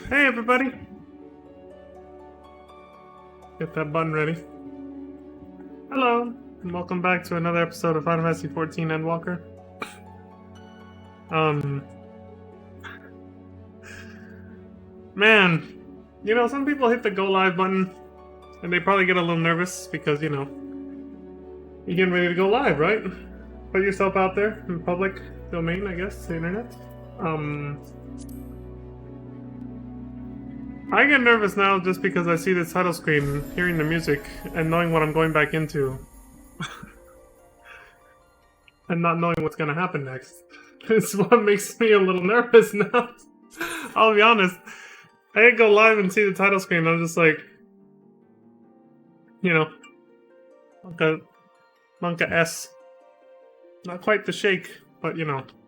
Hey everybody! Get that button ready. Hello, and welcome back to another episode of Final Fantasy XIV Endwalker. Man, some people hit the go live button, and they probably get a little nervous because, you're getting ready to go live, right? Put yourself out there in public domain, I guess, the internet. I get nervous now just because I see the title screen, hearing the music, and knowing what I'm going back into. And not knowing what's going to happen next. It's what makes me a little nervous now. I'll be honest. I go live and see the title screen, I'm just like, Monka S. Not quite the shake, but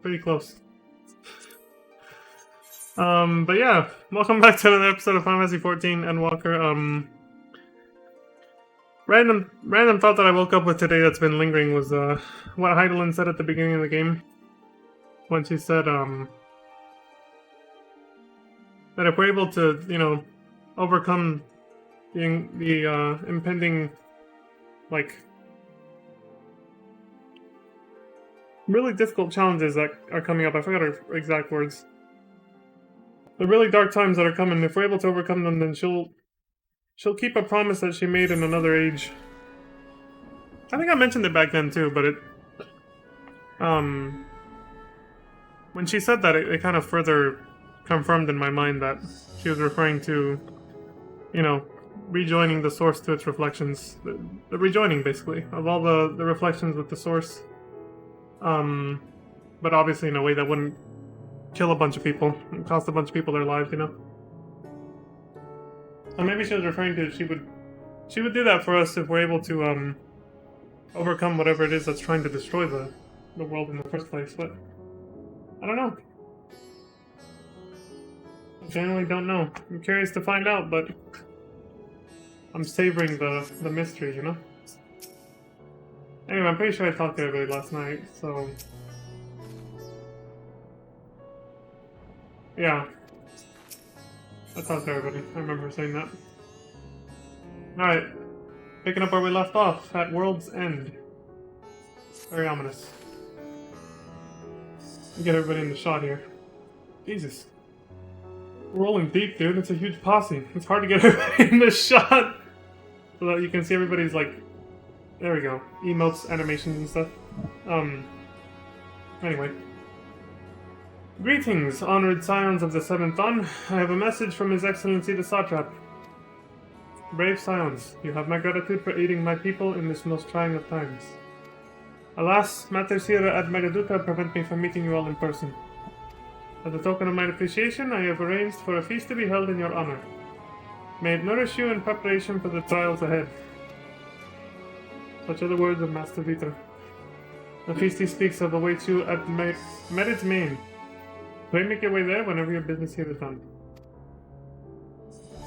pretty close. But yeah, welcome back to another episode of Final Fantasy XIV Endwalker. Random thought that I woke up with today that's been lingering was what Heidelin said at the beginning of the game. When she said, that if we're able to, overcome the impending, really difficult challenges that are coming up. I forgot her exact words. The really dark times that are coming, if we're able to overcome them, then she'll keep a promise that she made in another age. I think I mentioned it back then too, but when she said that, it kind of further confirmed in my mind that she was referring to, rejoining the source to its reflections. The rejoining, basically, of all the reflections with the source. But obviously in a way that wouldn't kill a bunch of people and cost a bunch of people their lives, So maybe she was referring to she would do that for us if we're able to overcome whatever it is that's trying to destroy the world in the first place. But I don't know. I generally don't know. I'm curious to find out, but I'm savoring the mystery, Anyway, I'm pretty sure I talked to everybody last night, so yeah. I talked to everybody. I remember saying that. Alright. Picking up where we left off, at World's End. Very ominous. Get everybody in the shot here. Jesus. We're rolling deep, dude. It's a huge posse. It's hard to get everybody in the shot. So that you can see everybody's, there we go. Emotes, animations, and stuff. Anyway. Greetings, honored scions of the Seventh Dawn. I have a message from His Excellency the Satrap. Brave scions, you have my gratitude for aiding my people in this most trying of times. Alas, matters here at Megaduka prevent me from meeting you all in person. As a token of my appreciation, I have arranged for a feast to be held in your honor. May it nourish you in preparation for the trials ahead. Such are the words of Master Vita. The feast he speaks of awaits you at Merit's Main. Pray make your way there whenever your business here is done.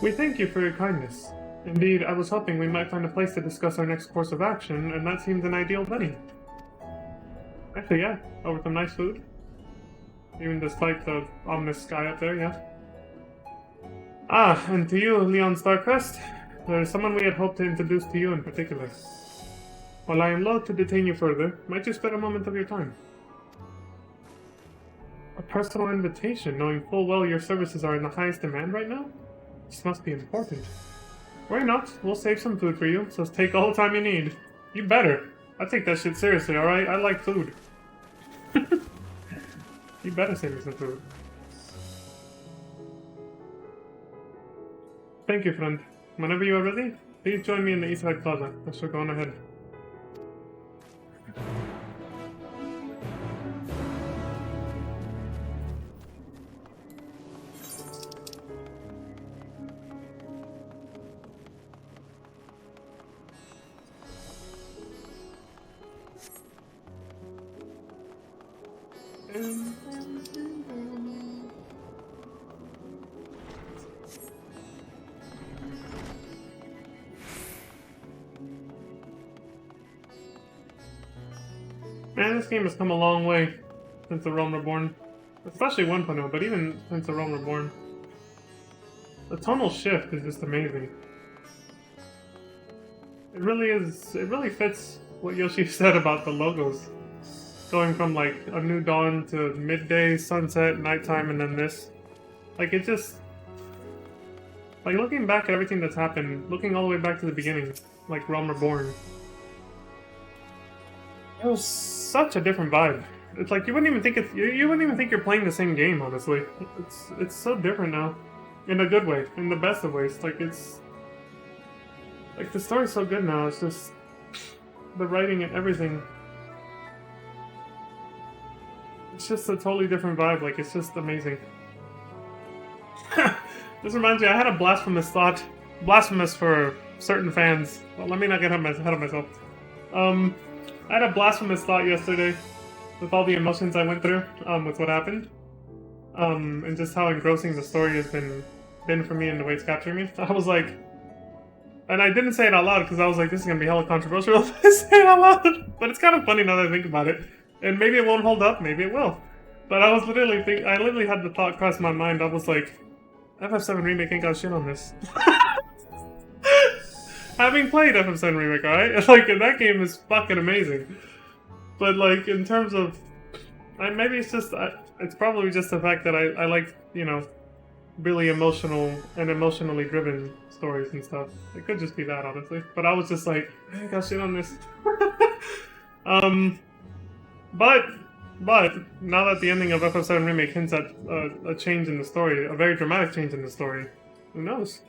We thank you for your kindness. Indeed, I was hoping we might find a place to discuss our next course of action, and that seems an ideal venue. Actually, yeah, over some nice food. Even despite the ominous sky up there, yeah. Ah, and to you, Leon Starcrest, there is someone we had hoped to introduce to you in particular. While I am loath to detain you further, might you spare a moment of your time? A personal invitation, knowing full well your services are in the highest demand right now? This must be important. Worry not, we'll save some food for you, so take all the time you need. You better. I take that shit seriously, alright? I like food. You better save me some food. Thank you, friend. Whenever you are ready, please join me in the Eastside Plaza. I shall go on ahead. Man, this game has come a long way since The Realm Reborn. Especially 1.0, but even since The Realm Reborn. The tonal shift is just amazing. It really is. It really fits what Yoshi said about the logos. Going from like a new dawn to midday, sunset, nighttime, and then this. Like it just. Like looking back at everything that's happened, looking all the way back to the beginning, like Realm Reborn. It was such a different vibe. It's like you wouldn't even think you wouldn't even think you're playing the same game, honestly. It's so different now. In a good way, in the best of ways. Like it's like the story's so good now, it's just the writing and everything. It's just a totally different vibe, like it's just amazing. This reminds me, I had a blasphemous thought. Blasphemous for certain fans. Well, let me not get ahead of myself. I had a blasphemous thought yesterday with all the emotions I went through with what happened. And just how engrossing the story has been for me and the way it's capturing me. I was like, and I didn't say it out loud because I was like, this is gonna be hella controversial if I say it out loud. But it's kind of funny now that I think about it. And maybe it won't hold up, maybe it will. But I was I literally had the thought cross my mind. I was like, FF7 Remake ain't got shit on this. Having played FF7 Remake, alright? Like, that game is fucking amazing. But like, in terms of, maybe it's just, it's probably just the fact that I like, you know, really emotional and emotionally driven stories and stuff. It could just be that, honestly. But I was just like, I ain't got shit on this. But now that the ending of FF7 Remake hints at a change in the story, a very dramatic change in the story, who knows?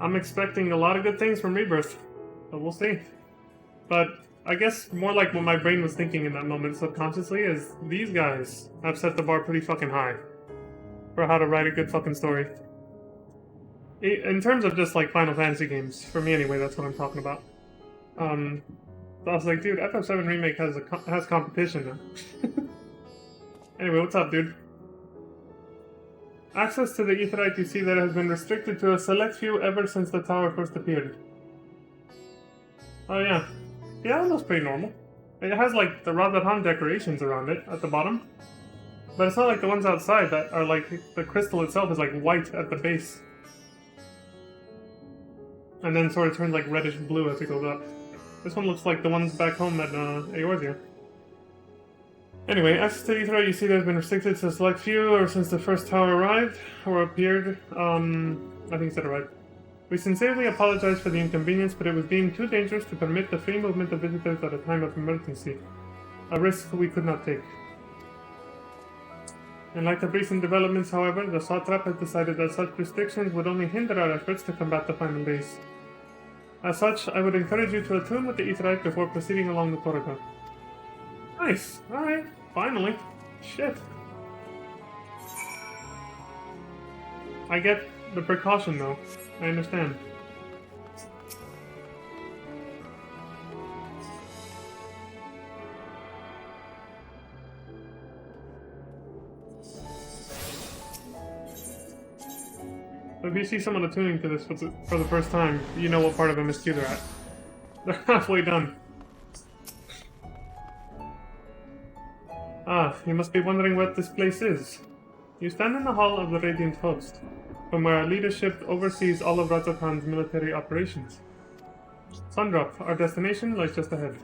I'm expecting a lot of good things from Rebirth, but we'll see. But I guess more like what my brain was thinking in that moment subconsciously is these guys have set the bar pretty fucking high for how to write a good fucking story. In terms of just like Final Fantasy games, for me anyway, that's what I'm talking about. So I was like, dude, FF7 Remake has competition now. Anyway, what's up, dude? Access to the Aetheryte you see that has been restricted to a select few ever since the tower first appeared. Oh yeah. Yeah, that looks pretty normal. It has like the Razadhan decorations around it at the bottom. But it's not like the ones outside that are like, the crystal itself is like white at the base. And then sort of turns like reddish blue as it goes up. This one looks like the ones back home at Eorzea. Anyway, access to Aetheryte you see that has been restricted to a select few ever since the first tower arrived, or appeared, I think it said arrived. We sincerely apologize for the inconvenience, but it was deemed too dangerous to permit the free movement of visitors at a time of emergency. A risk we could not take. In light of recent developments, however, the Satrap has decided that such restrictions would only hinder our efforts to combat the final days. As such, I would encourage you to attune with the Aetheryte before proceeding along the corridor. Nice. Alright. Finally. Shit. I get the precaution, though. I understand. So if you see someone attuning to this for the first time, you know what part of MSQ they're at. They're halfway done. Ah, you must be wondering what this place is. You stand in the Hall of the Radiant Host, from where our leadership oversees all of Razathan's military operations. Sundrop, our destination, lies just ahead.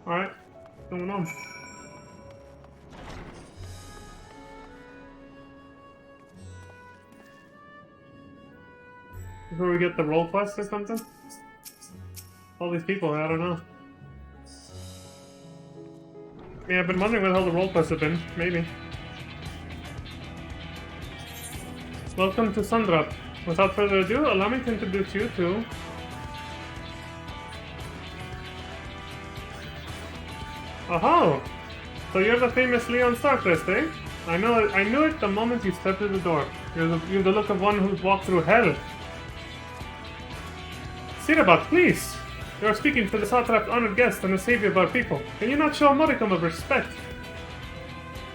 Alright, what's going on? Before we get the role quest or something? All these people, I don't know. Yeah, I've been wondering what the hell the role quests have been. Maybe. Welcome to Sundrop. Without further ado, allow me to introduce you to... Oh! So you're the famous Leon Starcrest, eh? I knew it the moment you stepped through the door. You're the look of one who's walked through hell. Sirabat, please! You are speaking to the Satrap's honored guest and the savior of our people. Can you not show a modicum of respect?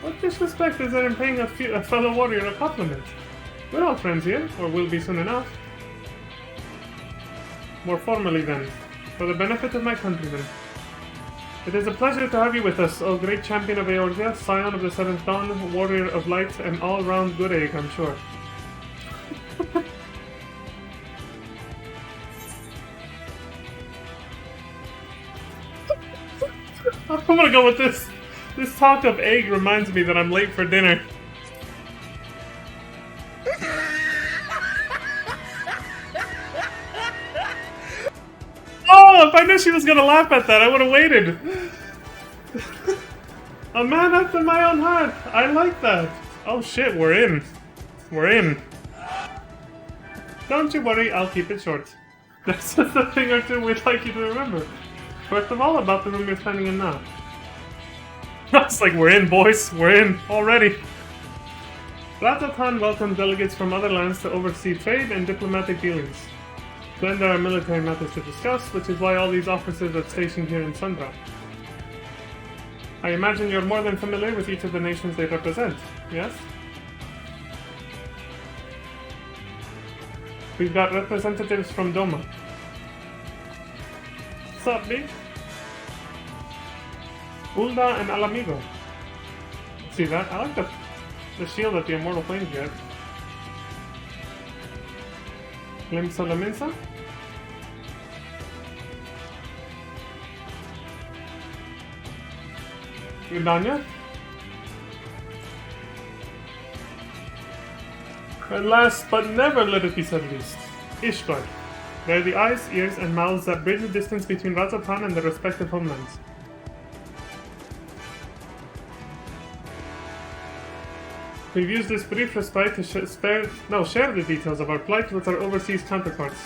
What disrespect is there in paying a fellow warrior a compliment? We're all friends here, or will be soon enough. More formally then, for the benefit of my countrymen. It is a pleasure to have you with us, O great champion of Eorzea, scion of the Seventh Dawn, warrior of light, and all-round good egg, I'm sure. I'm gonna go with this. This talk of egg reminds me that I'm late for dinner. Oh, if I knew she was gonna laugh at that, I would have waited. A man after my own heart. I like that. Oh shit, we're in. We're in. Don't you worry, I'll keep it short. That's just a thing or two we'd like you to remember. First of all, about the room you're standing in now. It's like, we're in, boys. We're in already. Ratatan welcomes delegates from other lands to oversee trade and diplomatic dealings. Then there are military matters to discuss, which is why all these officers are stationed here in Sundra. I imagine you're more than familiar with each of the nations they represent, yes? We've got representatives from Doma. Sup, B? Ulda and Alamigo. See that? I like the shield that the Immortal Flames get. Glimpse of la Mensa? Udanya? And last but never let it be said least, Ishtar. They're the eyes, ears, and mouths that bridge the distance between Razatan and their respective homelands. We've used this brief respite to share the details of our plight with our overseas counterparts.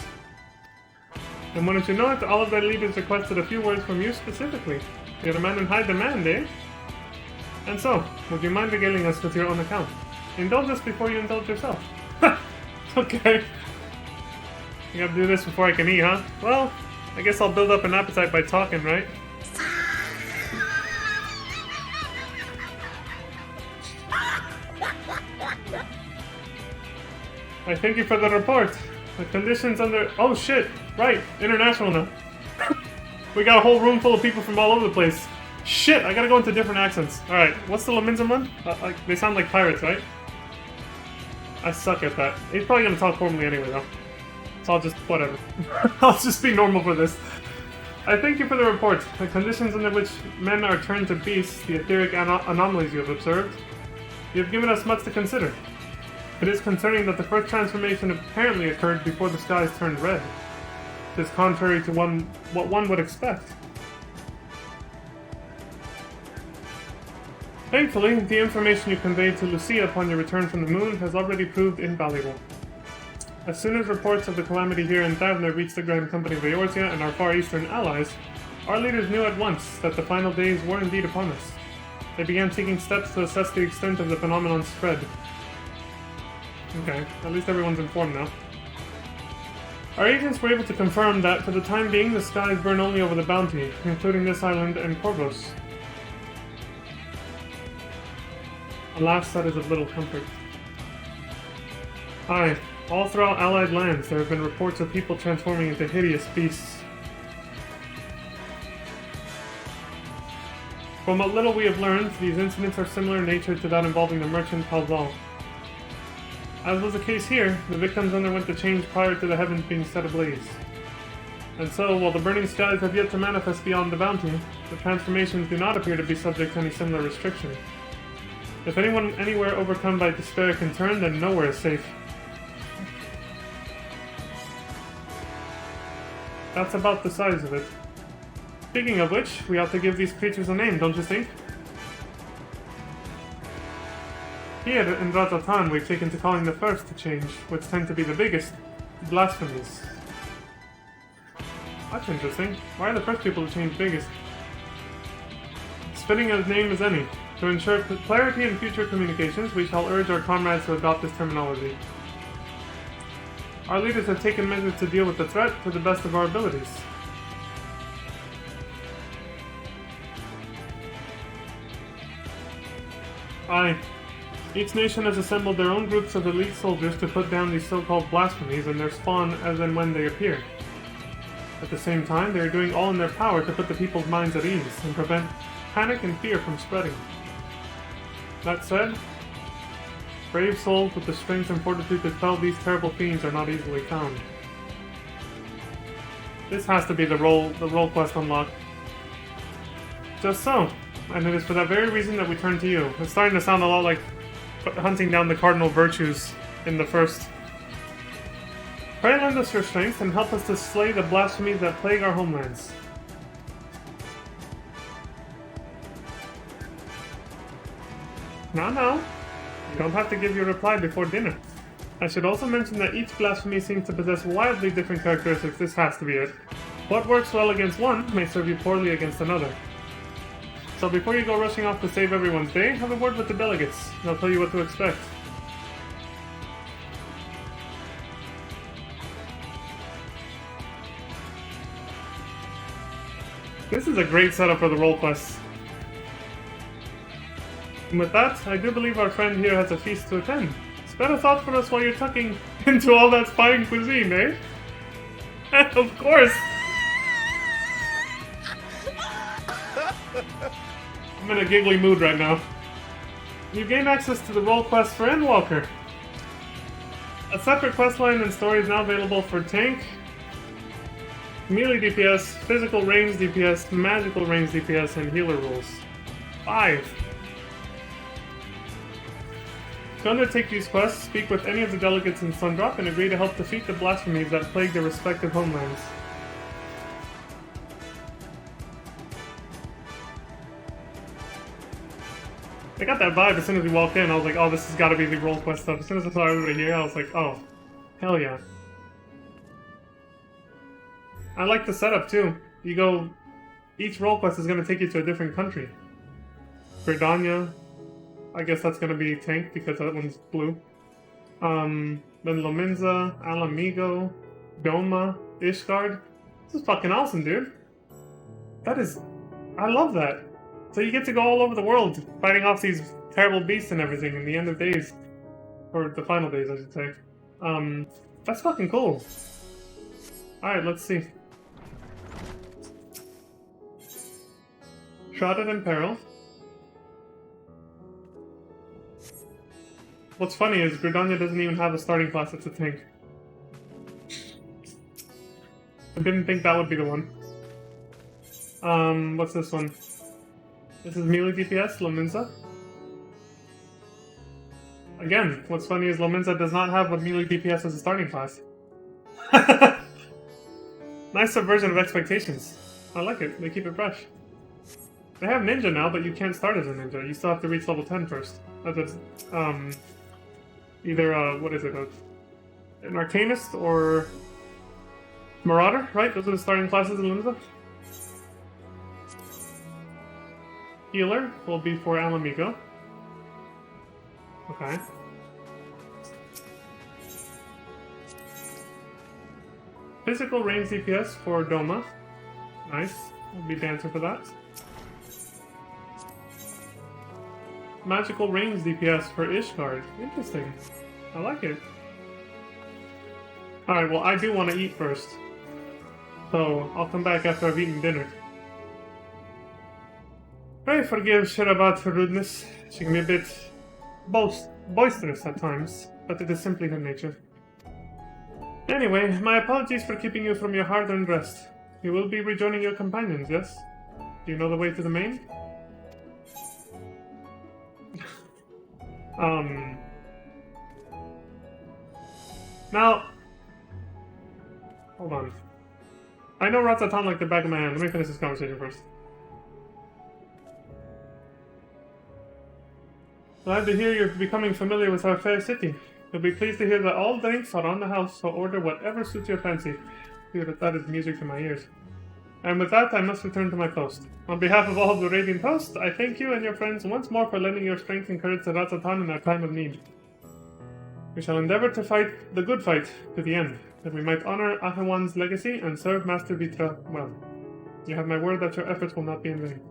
And wanted to know it, all of their leaders requested a few words from you specifically. You're a man in high demand, eh? And so, would you mind regaling us with your own account? Indulge us before you indulge yourself. Okay. You gotta do this before I can eat, huh? Well, I guess I'll build up an appetite by talking, right? I thank you for the report. The conditions under... Oh shit! Right, international now. We got a whole room full of people from all over the place. Shit, I gotta go into different accents. Alright, what's the Laminza one? They sound like pirates, right? I suck at that. He's probably gonna talk formally anyway, though. So I'll just... whatever. I'll just be normal for this. I thank you for the report. The conditions under which men are turned to beasts, the etheric anomalies you have observed, you have given us much to consider. It is concerning that the first transformation apparently occurred before the skies turned red. It is contrary to what one would expect. Thankfully, the information you conveyed to Lucia upon your return from the moon has already proved invaluable. As soon as reports of the calamity here in Thavner reached the Grand Company of Eorzea and our Far Eastern allies, our leaders knew at once that the final days were indeed upon us. They began taking steps to assess the extent of the phenomenon's spread. Okay, at least everyone's informed now. Our agents were able to confirm that, for the time being, the skies burn only over the Bounty, including this island and Corvos. Alas, that is of little comfort. Aye, all throughout Allied lands there have been reports of people transforming into hideous beasts. From what little we have learned, these incidents are similar in nature to that involving the merchant Palval. As was the case here, the victims underwent the change prior to the heavens being set ablaze. And so, while the burning skies have yet to manifest beyond the Bounty, the transformations do not appear to be subject to any similar restriction. If anyone anywhere overcome by despair can turn, then nowhere is safe. That's about the size of it. Speaking of which, we ought to give these creatures a name, don't you think? Here in Ratatan, we've taken to calling the first to change, which tend to be the biggest, blasphemies. That's interesting. Why are the first people to change biggest? It's fitting a name as any. To ensure clarity in future communications, we shall urge our comrades to adopt this terminology. Our leaders have taken measures to deal with the threat to the best of our abilities. Aye. Each nation has assembled their own groups of elite soldiers to put down these so-called blasphemies and their spawn as and when they appear. At the same time, they are doing all in their power to put the people's minds at ease and prevent panic and fear from spreading. That said, brave souls with the strength and fortitude to quell these terrible fiends are not easily found. This has to be the role quest unlock. Just so. And it is for that very reason that we turn to you. It's starting to sound a lot like hunting down the cardinal virtues in the first. Pray lend us your strength and help us to slay the blasphemies that plague our homelands. No. You don't have to give your reply before dinner. I should also mention that each blasphemy seems to possess wildly different characteristics. This has to be it. What works well against one may serve you poorly against another. So before you go rushing off to save everyone's day, have a word with the delegates. They'll tell you what to expect. This is a great setup for the role quests. And with that, I do believe our friend here has a feast to attend. Spare a thought for us while you're tucking into all that fine cuisine, eh? Of course! I'm in a giggly mood right now. You gain access to the role quest for Endwalker. A separate questline and story is now available for tank, melee DPS, physical range DPS, magical range DPS, and healer roles. 5. To undertake these quests, speak with any of the delegates in Sundrop and agree to help defeat the blasphemies that plague their respective homelands. I got that vibe as soon as we walked in. I was like, oh, this has got to be the role quest stuff. As soon as I saw everybody here, I was like, oh, hell yeah. I like the setup too. You go, each role quest is going to take you to a different country. Gridania, I guess that's going to be tank because that one's blue. Then Lominza, Alamigo, Doma, Ishgard. This is fucking awesome, dude. That is, I love that. So you get to go all over the world, fighting off these terrible beasts and everything in the end of days. Or the final days, I should say. That's fucking cool. Alright, let's see. Shrouded in Peril. What's funny is Gridania doesn't even have a starting class that's a tank. I didn't think that would be the one. What's this one? This is melee DPS, Lominza. Again, what's funny is Lominza does not have a melee DPS as a starting class. Nice subversion of expectations. I like it, they keep it fresh. They have ninja now, but you can't start as a ninja. You still have to reach level 10 first. That's either, what is it, an Arcanist or Marauder, right? Those are the starting classes in Lominza. Healer will be for Alamigo. Okay. Physical range DPS for Doma. Nice. I'll be Dancer for that. Magical range DPS for Ishgard. Interesting. I like it. Alright, well I do want to eat first. So, I'll come back after I've eaten dinner. I forgive Shirabat for rudeness. She can be a bit boisterous at times, but it is simply her nature. Anyway, my apologies for keeping you from your hard-earned rest. You will be rejoining your companions, yes? Do you know the way to the main? Now... Hold on. I know Rattatan like the back of my hand. Let me finish this conversation first. Glad to hear you're becoming familiar with our fair city. You'll be pleased to hear that all drinks are on the house, so order whatever suits your fancy. That is music to my ears. And with that, I must return to my post. On behalf of all of the Radiant Post, I thank you and your friends once more for lending your strength and courage to Rattatan in our time of need. We shall endeavor to fight the good fight to the end, that we might honor Ahawan's legacy and serve Master Vitra well. You have my word that your efforts will not be in vain.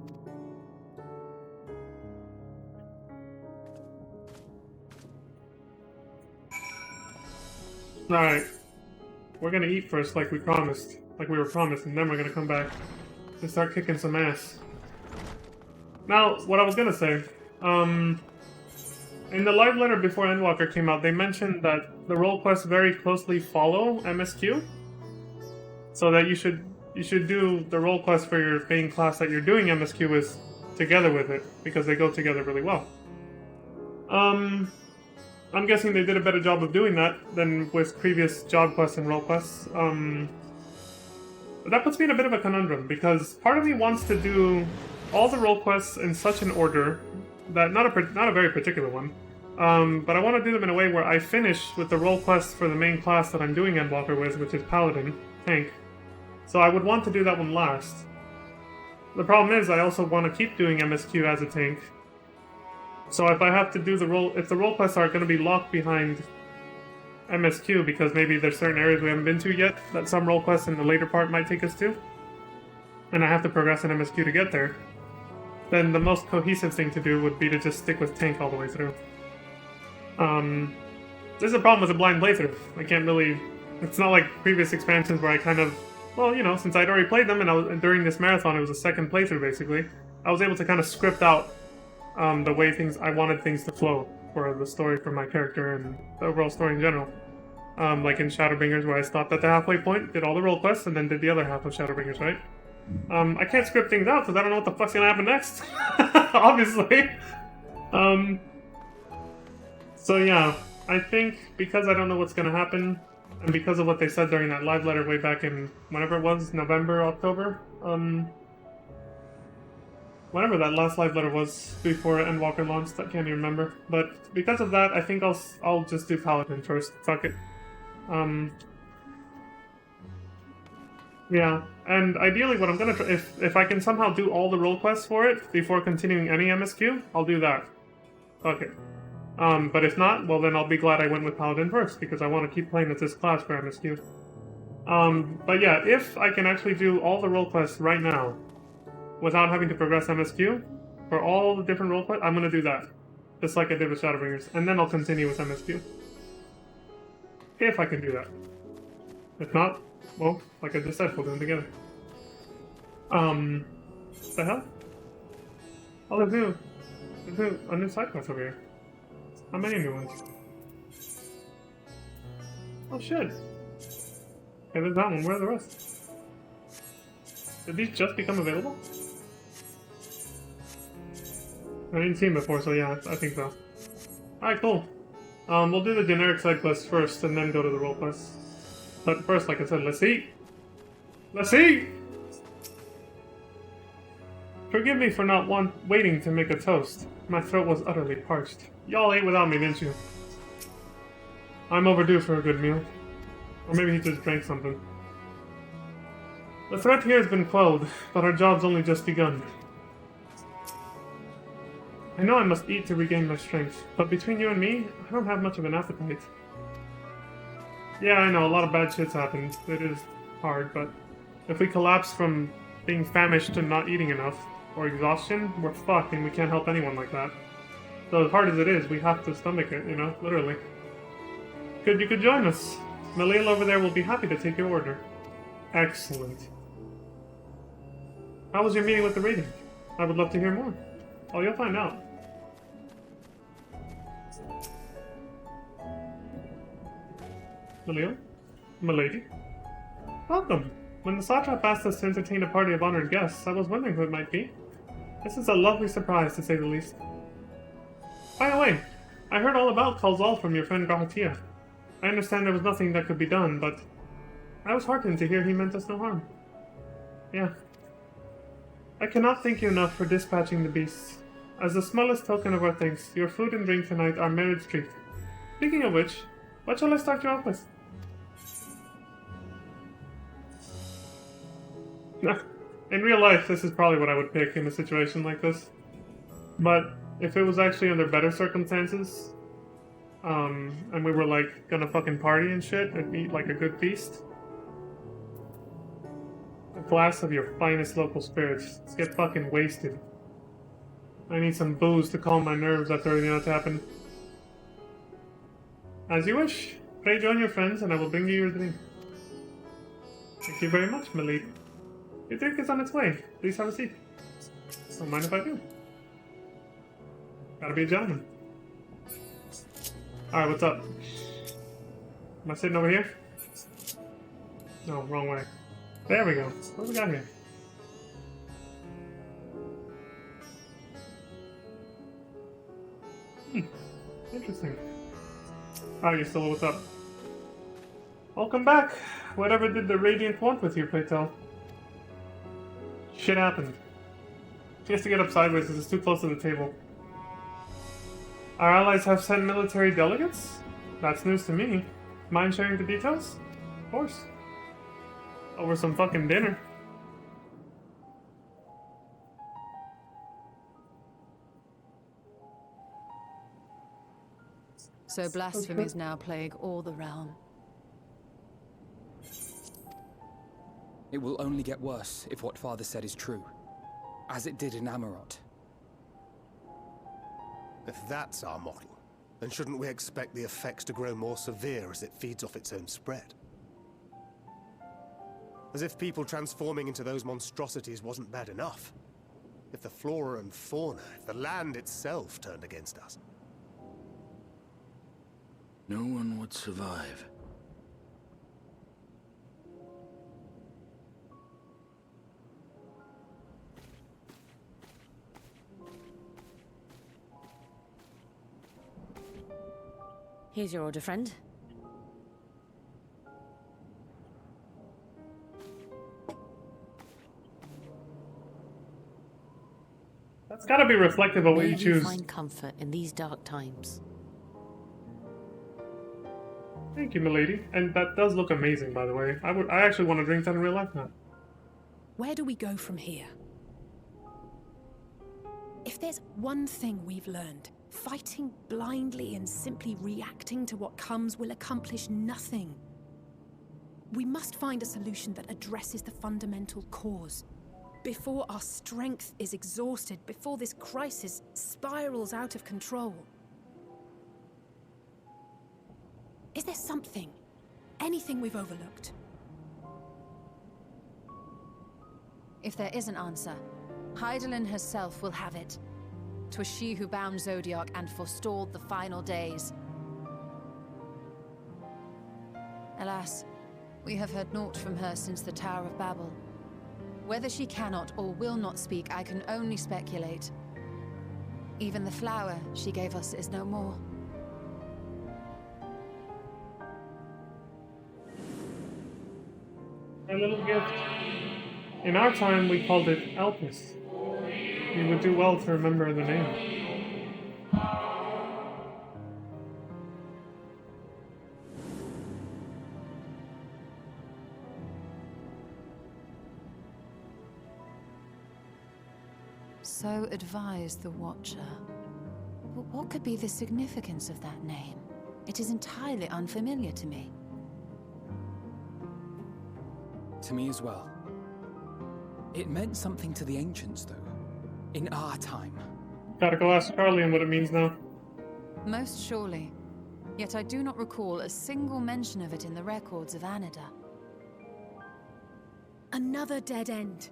Alright. We're gonna eat first like we promised. like we were promised, and then we're gonna come back and start kicking some ass. Now, what I was gonna say, in the live letter before Endwalker came out, they mentioned that the role quests very closely follow MSQ, so that you should do the role quest for your main class that you're doing MSQ with together with it, because they go together really well. I'm guessing they did a better job of doing that than with previous job quests and role quests. But that puts me in a bit of a conundrum, because part of me wants to do all the role quests in such an order that not a very particular one, but I want to do them in a way where I finish with the role quest for the main class that I'm doing Endwalker with, which is Paladin, tank. So I would want to do that one last. The problem is I also want to keep doing MSQ as a tank. So if I have to do if the role quests are going to be locked behind MSQ, because maybe there's certain areas we haven't been to yet that some role quests in the later part might take us to, and I have to progress in MSQ to get there, then the most cohesive thing to do would be to just stick with tank all the way through. There's a problem with a blind playthrough. I can't really... It's not like previous expansions where I kind of... Well, you know, since I'd already played them, and during this marathon it was a second playthrough basically, I was able to kind of script out the way I wanted things to flow for the story for my character and the overall story in general. Like in Shadowbringers, where I stopped at the halfway point, did all the role quests, and then did the other half of Shadowbringers, right? I can't script things out because I don't know what the fuck's gonna happen next. Obviously. So yeah, I think because I don't know what's gonna happen, and because of what they said during that live letter way back in whenever it was, November, October, whenever that last live letter was before Endwalker launched, I can't even remember. But because of that, I think I'll just do Paladin first. Fuck it. Yeah, and ideally what I'm gonna try, if I can somehow do all the role quests for it before continuing any MSQ, I'll do that. Fuck it. But if not, well then I'll be glad I went with Paladin first, because I want to keep playing with this class for MSQ. But yeah, if I can actually do all the role quests right now, without having to progress MSQ, for all the different role quests, I'm gonna do that. Just like I did with Shadowbringers, and then I'll continue with MSQ. If I can do that. If not, well, like I just said, we'll do them together. What the hell? Oh, there's a new side quest over here. How many new ones? Oh shit. Okay, there's that one. Where are the rest? Did these just become available? I didn't see them before, so yeah, I think so. Alright, cool. We'll do the generic side quests first, and then go to the role quests. But first, like I said, let's eat! Let's eat! Forgive me for not waiting to make a toast. My throat was utterly parched. Y'all ate without me, didn't you? I'm overdue for a good meal. Or maybe he just drank something. The threat here has been quelled, but our job's only just begun. I know I must eat to regain my strength, but between you and me, I don't have much of an appetite. Yeah, I know, a lot of bad shit's happened. It is hard, but if we collapse from being famished and not eating enough, or exhaustion, we're fucked and we can't help anyone like that. So as hard as it is, we have to stomach it, you know, literally. You could join us. Malil over there will be happy to take your order. Excellent. How was your meeting with the Radiant? I would love to hear more. Oh, you'll find out. Malil? Milady? Welcome. When the Satrap asked us to entertain a party of honored guests, I was wondering who it might be. This is a lovely surprise, to say the least. By the way, I heard all about Kalzal from your friend Grahatia. I understand there was nothing that could be done, but I was heartened to hear he meant us no harm. Yeah. I cannot thank you enough for dispatching the beasts. As the smallest token of our thanks, your food and drink tonight are marriage treat. Speaking of which, what shall I start you off with? In real life, this is probably what I would pick in a situation like this. But if it was actually under better circumstances, and we were like gonna fucking party and shit and eat like a good feast, a glass of your finest local spirits. Let's get fucking wasted. I need some booze to calm my nerves after everything that's happened. As you wish. Pray join your friends and I will bring you your drink. Thank you very much, milady. Your drink is on its way. Please have a seat. Don't mind if I do. Gotta be a gentleman. Alright, what's up? Am I sitting over here? No, wrong way. There we go. What do we got here? Interesting. Oh, you still what's up? Welcome back. Whatever did the Radiant want with you, pray tell? Shit happened. She has to get up sideways because it's too close to the table. Our allies have sent military delegates? That's news to me. Mind sharing the details? Of course. Over some fucking dinner. So blasphemies now plague all the realm. It will only get worse if what Father said is true, as it did in Amarot. If that's our model, then shouldn't we expect the effects to grow more severe as it feeds off its own spread? As if people transforming into those monstrosities wasn't bad enough. If the flora and fauna, if the land itself turned against us. No one would survive. Here's your order, friend. That's gotta be reflective of what you choose. Find comfort in these dark times. Thank you, milady. And that does look amazing, by the way. I actually want to drink that in real life now. Where do we go from here? If there's one thing we've learned, fighting blindly and simply reacting to what comes will accomplish nothing. We must find a solution that addresses the fundamental cause. Before our strength is exhausted, before this crisis spirals out of control. Is there something, anything we've overlooked? If there is an answer, Hydaelyn herself will have it. 'Twas she who bound Zodiac and forestalled the final days. Alas, we have heard naught from her since the Tower of Babel. Whether she cannot or will not speak, I can only speculate. Even the flower she gave us is no more. A little gift. In our time, we called it Elpis. You would do well to remember the name. So advised the Watcher. But what could be the significance of that name? It is entirely unfamiliar to me. To me as well. It meant something to the ancients, though. In our time. Gotta go ask Charlie and what it means now. Most surely. Yet I do not recall a single mention of it in the records of Anida. Another dead end.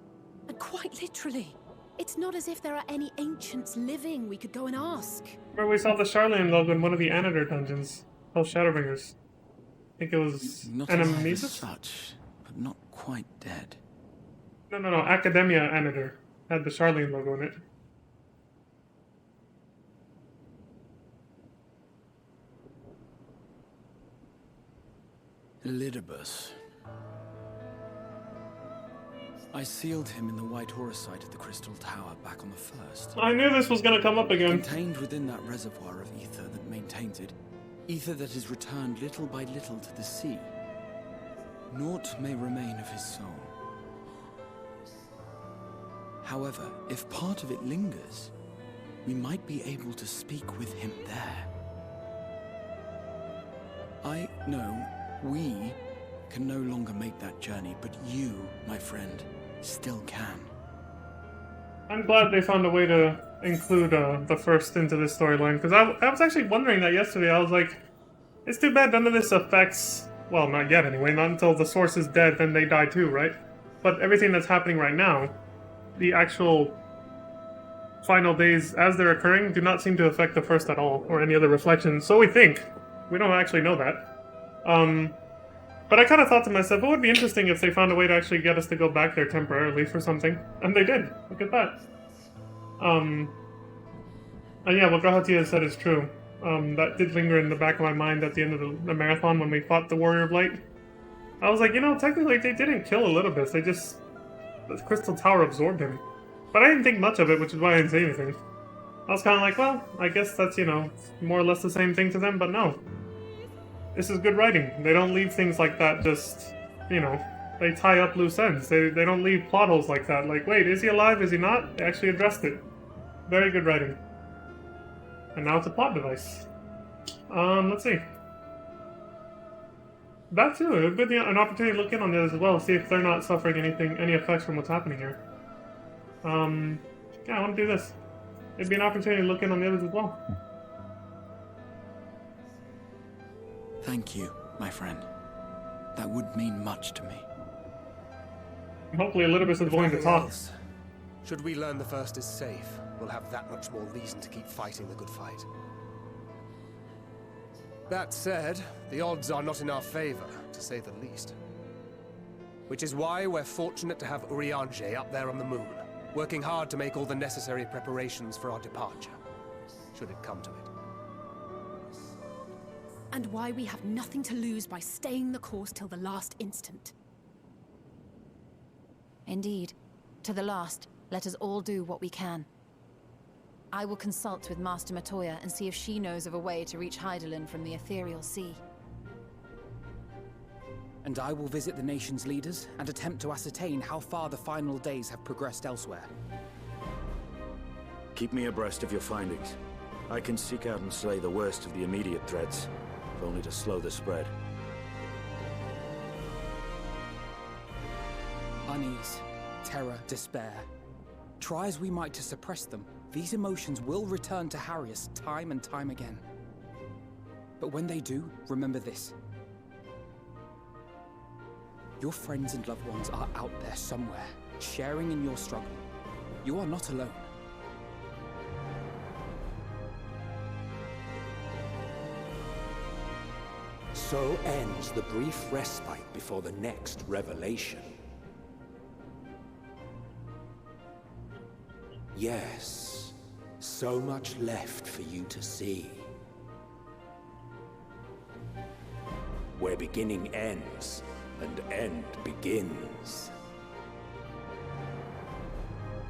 And quite literally. It's not as if there are any ancients living we could go and ask. Where we saw the Charlene logo in one of the Anador dungeons. Oh, Shadowbringers. I think it was Not alive as Anamnesis? such, but not quite dead. No, Academia Anador had the Charlene logo in it. Elidibus. I sealed him in the White Horosite at the Crystal Tower back on the first. I knew this was gonna come up again. Contained within that reservoir of ether that maintains it, ether that is returned little by little to the sea. Naught may remain of his soul. However, if part of it lingers, we might be able to speak with him there. I know we can no longer make that journey, but you, my friend, still can. I'm glad they found a way to include the first into this storyline, because I was actually wondering that yesterday. I was like, it's too bad none of this affects Well, not yet anyway, not until the source is dead, then they die too, right? But everything that's happening right now, the actual final days as they're occurring, do not seem to affect the first at all, or any other reflections. So we think. We don't actually know that. But I kind of thought to myself, it would be interesting if they found a way to actually get us to go back there temporarily for something. And they did. Look at that. And yeah, what Grahatia said is true. That did linger in the back of my mind at the end of the marathon when we fought the Warrior of Light. I was like, you know, technically they didn't kill Elidibus, they just... the Crystal Tower absorbed him. But I didn't think much of it, which is why I didn't say anything. I was kind of like, well, I guess that's, you know, more or less the same thing to them, but no. This is good writing. They don't leave things like that just, you know, they tie up loose ends. They don't leave plot holes like that. Like, wait, is he alive? Is he not? They actually addressed it. Very good writing. And now it's a plot device. Let's see. That too, it would be an opportunity to look in on this as well, see if they're not suffering any effects from what's happening here. Yeah, I want to do this. It'd be an opportunity to look in on the others as well. Thank you, my friend. That would mean much to me. And hopefully Elidibus is willing to talk. Else, should we learn the first is safe, we'll have that much more reason to keep fighting the good fight. That said, the odds are not in our favor, to say the least. Which is why we're fortunate to have Urianger up there on the moon, working hard to make all the necessary preparations for our departure, should it come to it. And why we have nothing to lose by staying the course till the last instant. Indeed. To the last, let us all do what we can. I will consult with Master Matoya and see if she knows of a way to reach Hydaelyn from the Ethereal Sea. And I will visit the nation's leaders and attempt to ascertain how far the final days have progressed elsewhere. Keep me abreast of your findings. I can seek out and slay the worst of the immediate threats, if only to slow the spread. Unease, terror, despair. Try as we might to suppress them, these emotions will return to harry us time and time again. But when they do, remember this. Your friends and loved ones are out there somewhere, sharing in your struggle. You are not alone. So ends the brief respite before the next revelation. Yes, so much left for you to see. Where beginning ends, and end begins.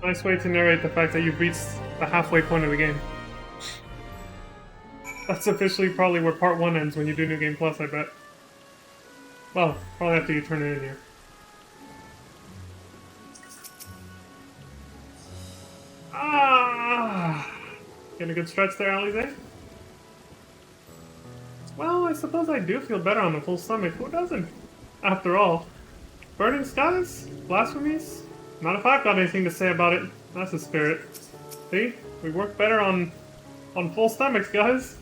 Nice way to narrate the fact that you've reached the halfway point of the game. That's officially probably where part 1 ends when you do New Game Plus, I bet. Well, probably after you turn it in here. Getting a good stretch there, Alize? Well, I suppose I do feel better on a full stomach. Who doesn't? After all. Burning skies? Blasphemies? Not if I've got anything to say about it. That's the spirit. See? We work better on full stomachs, guys.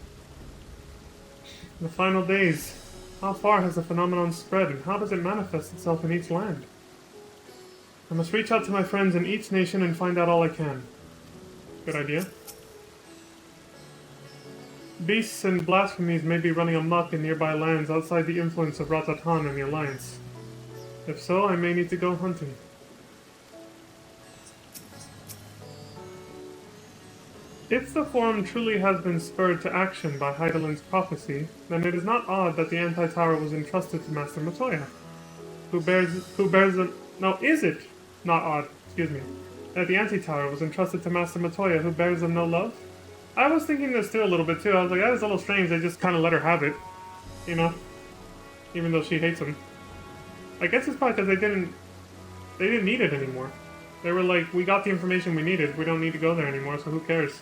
The final days. How far has the phenomenon spread, and how does it manifest itself in each land? I must reach out to my friends in each nation and find out all I can. Good idea. Beasts and blasphemies may be running amok in nearby lands outside the influence of Ratatan and the Alliance. If so, I may need to go hunting. If the Forum truly has been spurred to action by Hydaelyn's prophecy, then it is not odd that the Anti-Tower was entrusted to Master Matoya, is it not odd, that the Anti-Tower was entrusted to Master Matoya, who bears them no love? I was thinking this too a little bit too. I was like, that is a little strange, they just kind of let her have it, you know? Even though she hates him. I guess it's probably because they didn't need it anymore. They were like, we got the information we needed, we don't need to go there anymore, so who cares?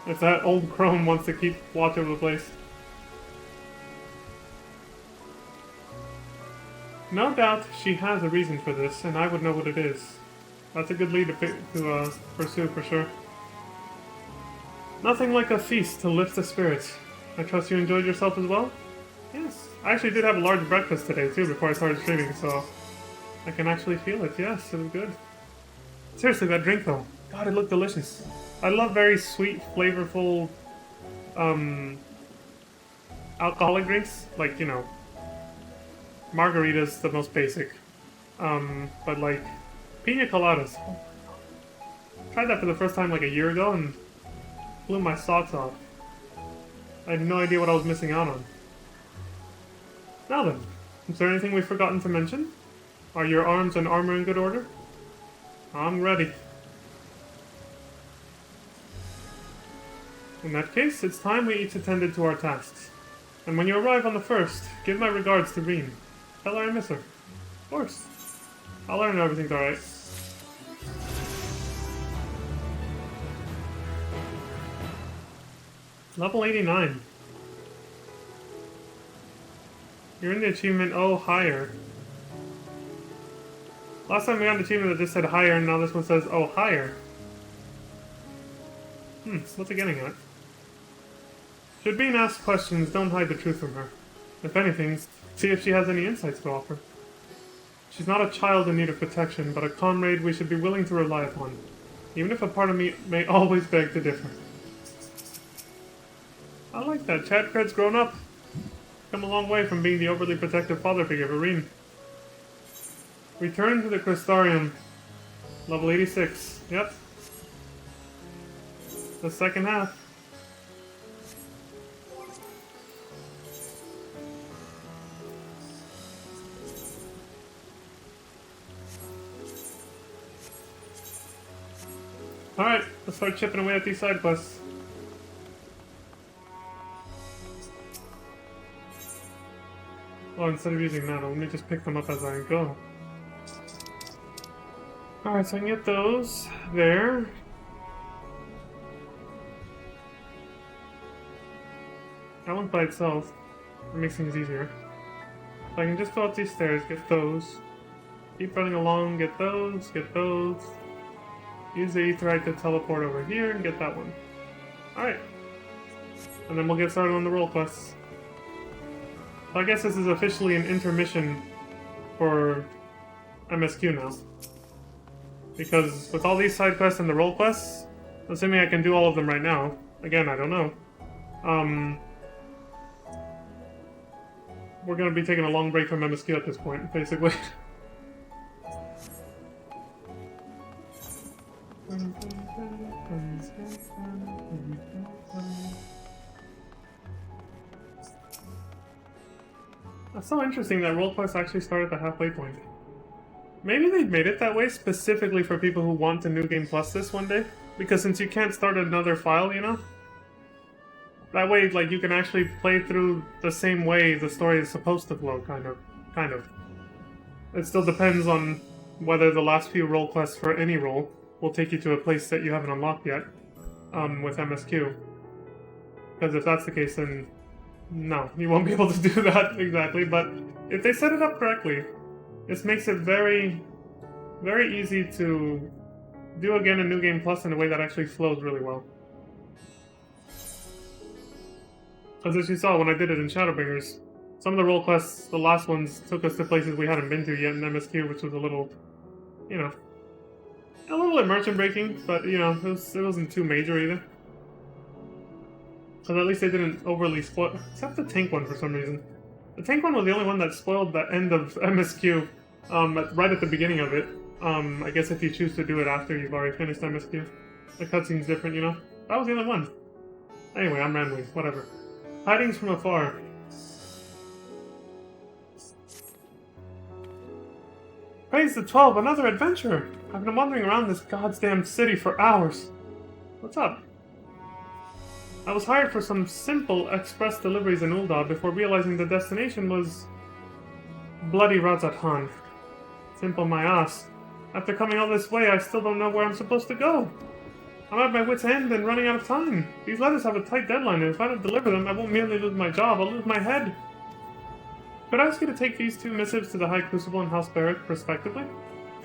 If that old crone wants to keep watch over the place. No doubt she has a reason for this, and I would know what it is. That's a good lead to pursue for sure. Nothing like a feast to lift the spirits. I trust you enjoyed yourself as well? Yes, I actually did have a large breakfast today too before I started streaming, so I can actually feel it. Yes, it was good. Seriously, that drink though, God, it looked delicious. I love very sweet, flavorful, alcoholic drinks. Like, you know, margarita's the most basic. But like, pina coladas. Tried that for the first time like a year ago and blew my socks off. I had no idea what I was missing out on. Now then, is there anything we've forgotten to mention? Are your arms and armor in good order? I'm ready. In that case, it's time we each attended to our tasks. And when you arrive on the first, give my regards to Reem. Tell her I miss her. Of course. I'll learn everything's alright. Level 89. You're in the achievement, oh, higher. Last time we got an achievement that just said higher, and now this one says, oh, higher. What's it getting at? Should being asked questions, don't hide the truth from her. If anything, see if she has any insights to offer. She's not a child in need of protection, but a comrade we should be willing to rely upon, even if a part of me may always beg to differ. I like that. Chad Cred's grown up. Come a long way from being the overly protective father figure of Reem. Return to the Crystarium. Level 86. Yep. The second half. Alright, let's start chipping away at these side quests. Oh, instead of using that, let me just pick them up as I go. Alright, so I can get those there. That one's by itself. That makes things easier. So I can just go up these stairs, get those. Keep running along, get those, get those. Use the Aetheryte to teleport over here and get that one. Alright. And then we'll get started on the role quests. So I guess this is officially an intermission for MSQ now. Because with all these side quests and the role quests, assuming I can do all of them right now, again, I don't know, we're gonna be taking a long break from MSQ at this point, basically. That's so interesting that role quests actually start at the halfway point. Maybe they've made it that way specifically for people who want to New Game Plus this one day. Because since you can't start another file, you know? That way, like, you can actually play through the same way the story is supposed to flow, kind of. It still depends on whether the last few role quests for any role will take you to a place that you haven't unlocked yet, with MSQ. Because if that's the case, then no, you won't be able to do that exactly, but if they set it up correctly, this makes it very, very easy to do again a New Game Plus in a way that actually flows really well. Because as you saw when I did it in Shadowbringers, some of the role quests, the last ones, took us to places we hadn't been to yet in MSQ, which was a little, you know, a little immersion breaking, but you know, it wasn't too major either. Because at least they didn't overly spoil, except the tank one for some reason. The tank one was the only one that spoiled the end of MSQ, right at the beginning of it. I guess if you choose to do it after you've already finished MSQ. The cutscene's different, you know? That was the only one. Anyway, I'm rambling, whatever. Hidings from afar. Praise the 12, another adventurer! I've been wandering around this goddamn city for hours. What's up? I was hired for some simple express deliveries in Ul'dah before realizing the destination was bloody Razat-Han. Simple my ass. After coming all this way, I still don't know where I'm supposed to go. I'm at my wit's end and running out of time. These letters have a tight deadline, and if I don't deliver them, I won't merely lose my job, I'll lose my head. Could I ask you to take these two missives to the High Crucible and House Barrack, respectively?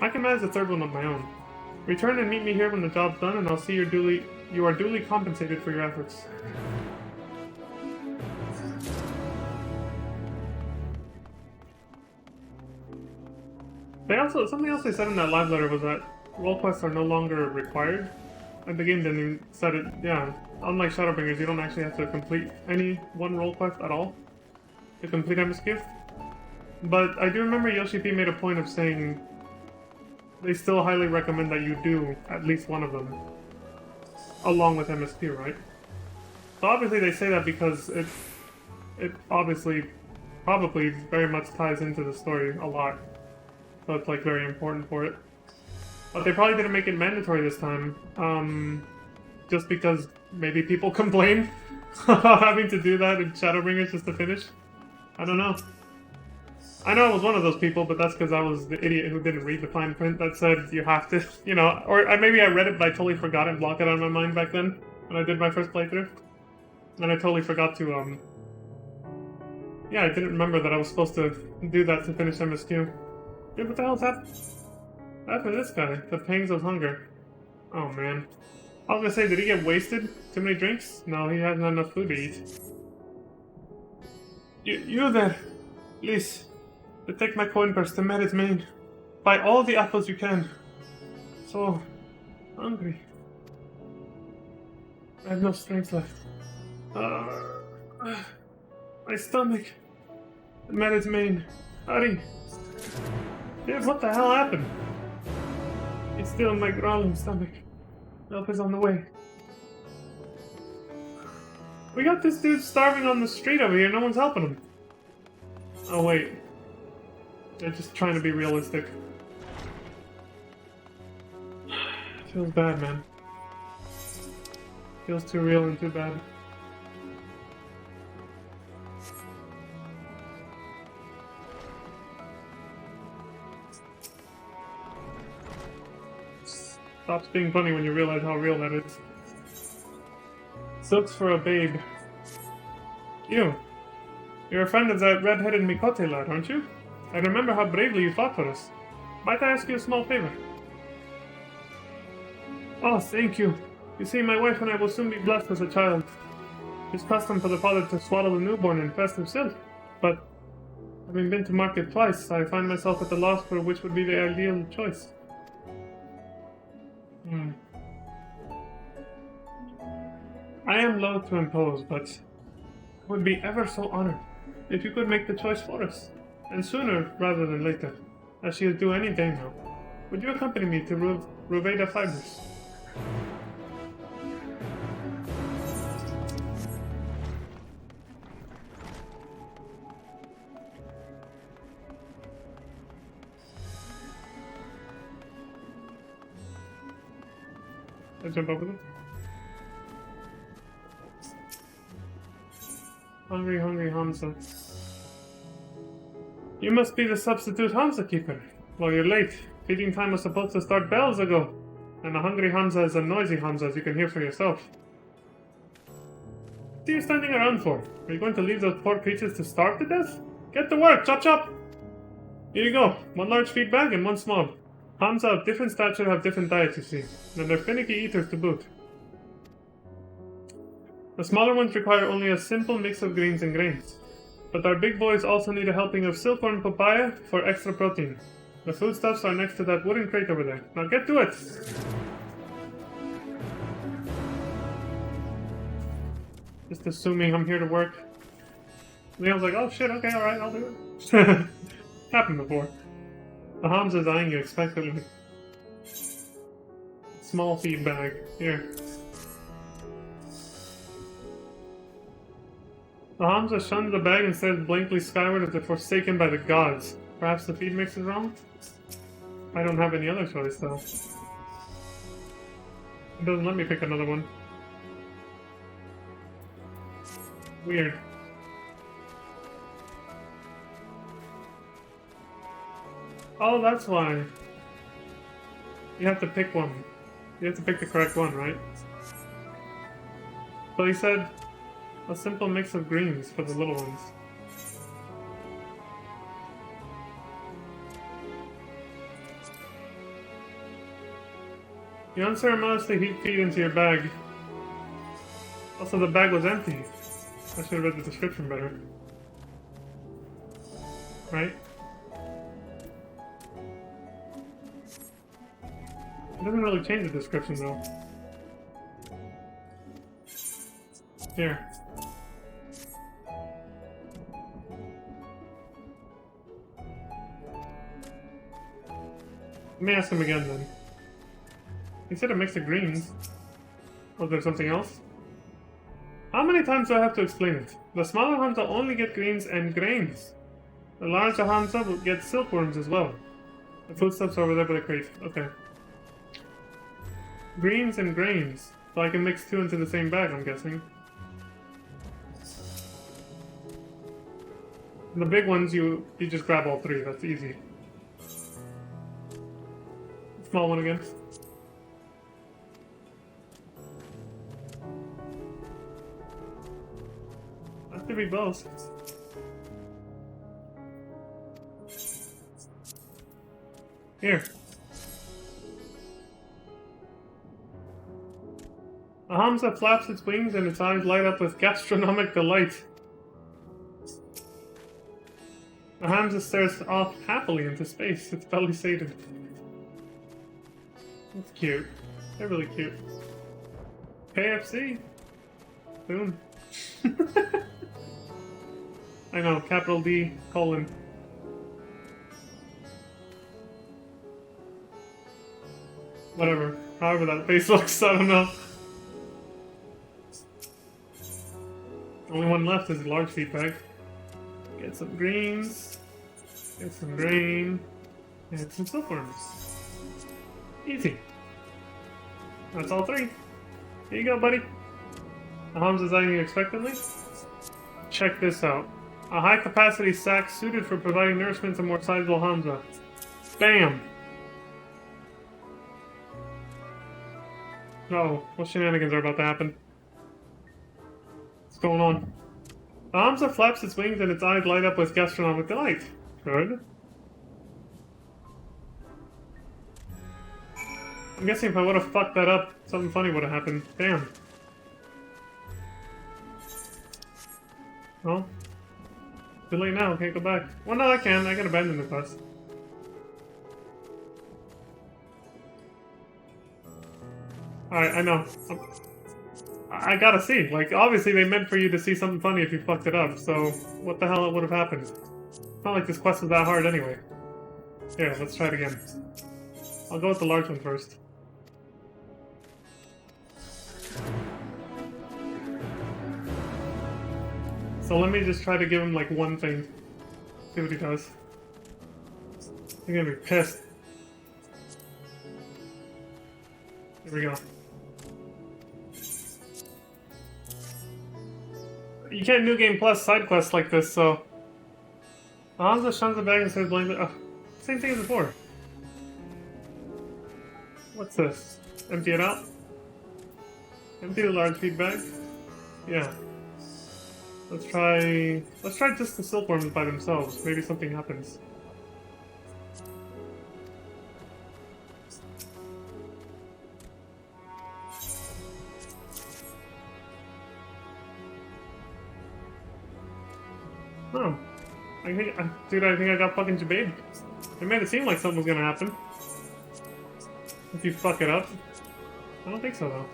I can manage the third one on my own. Return and meet me here when the job's done, and I'll see you are duly compensated for your efforts. They also something else they said in that live letter was that role quests are no longer required. And the game didn't even said it. Yeah, unlike Shadowbringers, you don't actually have to complete any one role quest at all to complete MSQ. But I do remember Yoshi P made a point of saying they still highly recommend that you do at least one of them along with MSQ, right? So obviously they say that because it obviously probably very much ties into the story a lot. So it's like very important for it. But they probably didn't make it mandatory this time. Just because maybe people complain about having to do that in Shadowbringers just to finish. I don't know. I know I was one of those people, but that's because I was the idiot who didn't read the fine print that said you have to, you know, or maybe I read it but I totally forgot and blocked it out of my mind back then when I did my first playthrough. And I totally forgot to, yeah, I didn't remember that I was supposed to do that to finish MSQ. Dude, what the hell's happened? After this guy, the pangs of hunger. Oh man. I was gonna say, did he get wasted? Too many drinks? No, he hasn't had enough food to eat. You there, please. Take my coin purse to Merit's Main. Buy all the apples you can. So hungry. I have no strength left. My stomach. Merit's Main. Hurry. Dude, what the hell happened? It's still in my growling stomach. Help is on the way. We got this dude starving on the street over here, no one's helping him. Oh wait. They're just trying to be realistic. Feels bad, man. Feels too real and too bad. Stops being funny when you realize how real that is. Silks for a babe. You're a friend of that red-headed Mikote lad, aren't you? I remember how bravely you fought for us. Might I ask you a small favor? Oh, thank you. You see, my wife and I will soon be blessed with a child. It's custom for the father to swaddle a newborn in festive silk, but having been to market twice, I find myself at the loss for which would be the ideal choice. I am loath to impose, but I would be ever so honored if you could make the choice for us, and sooner rather than later, as she is due any day now. Would you accompany me to Ruveda Fibers? I jump over there. Hungry, hungry Hamza. You must be the substitute Hamza keeper. Well, you're late. Feeding time was supposed to start bells ago. And a hungry Hamza is a noisy Hamza, as you can hear for yourself. What are you standing around for? Are you going to leave those poor creatures to starve to death? Get to work, chop chop! Here you go. One large feed bag and one small. Hamza of different stature have different diets, you see. And they're finicky eaters to boot. The smaller ones require only a simple mix of greens and grains. But our big boys also need a helping of silkworm papaya for extra protein. The foodstuffs are next to that wooden crate over there. Now get to it! Just assuming I'm here to work. Leon's like, oh shit, okay, alright, I'll do it. Happened before. The Hamza's eyeing you expectantly. Small feed bag. Here. The Hamza shuns the bag and stares blankly skyward as if forsaken by the gods. Perhaps the feed mix is wrong? I don't have any other choice, though. It doesn't let me pick another one. Weird. Oh, that's why. You have to pick one. You have to pick the correct one, right? So he said a simple mix of greens for the little ones. You unceremoniously heat feed into your bag. Also, the bag was empty. I should have read the description better. Right? It doesn't really change the description though. Here. Let me ask him again then. He said a mix of greens. Was there something else? How many times do I have to explain it? The smaller Hamza only get greens and grains. The larger Hamza will get silkworms as well. The foodstuffs are over there by the crate. Okay. Greens and grains. So I can mix two into the same bag, I'm guessing. And the big ones, you just grab all three. That's easy. Small one again. That could be both. Here. A Hamza flaps its wings and its eyes light up with gastronomic delight. The Hamza stares off happily into space, its belly sated. That's cute. They're really cute. KFC? Soon. I know, capital D, colon. Whatever. However that face looks, I don't know. Only one left is a large feed bag. Get some greens. Get some grain. And some silkworms. Easy. That's all three. Here you go, buddy. The Hamza's eyeing you expectantly. Check this out. A high-capacity sack suited for providing nourishment to more sizable Hamza. Bam! Uh-oh, what shenanigans are about to happen? What's going on? The Hamza flaps its wings and its eyes light up with gastronomic delight. Good. I'm guessing if I would have fucked that up, something funny would have happened. Damn. Well, too late now, can't go back. Well, no, I can. I can abandon the quest. Alright, I know. I gotta see. Like, obviously they meant for you to see something funny if you fucked it up, so what the hell would have happened? It's not like this quest was that hard anyway. Here, let's try it again. I'll go with the large one first. So let me just try to give him like one thing. See what he does. He's gonna be pissed. Here we go. You can't New Game Plus side quests like this, so... Hamza shuns the bag and starts blindly. Oh, same thing as before. What's this? Empty it out? Empty the large feed bag? Yeah. Let's try just the silkworms by themselves. Maybe something happens. Oh. Dude, I think I got fucking debated. It made it seem like something was gonna happen. If you fuck it up. I don't think so, though.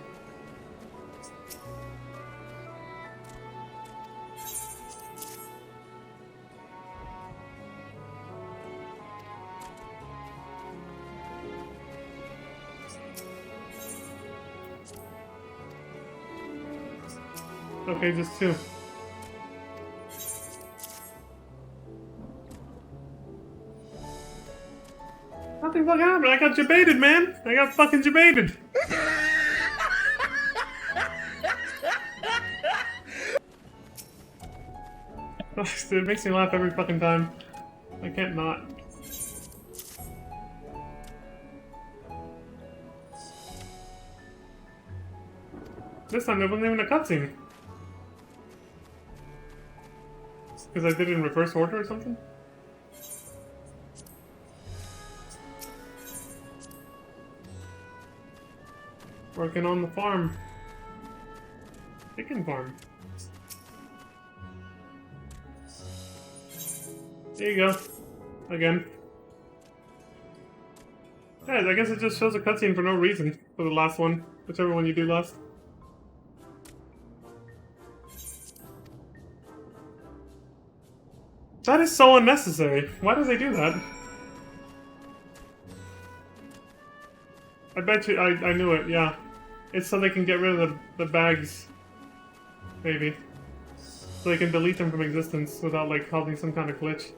Okay, just two. Nothing fucking happened. I got debated, man. I got fucking debated. It makes me laugh every fucking time. I can't not. This time there wasn't even a cutscene. Because I did it in reverse order or something? Working on the farm. Chicken farm. There you go. Again. Yeah, I guess it just shows a cutscene for no reason for the last one, whichever one you do last. That is so unnecessary. Why do they do that? I bet you, I knew it, yeah. It's so they can get rid of the bags. Maybe. So they can delete them from existence without, like, causing some kind of glitch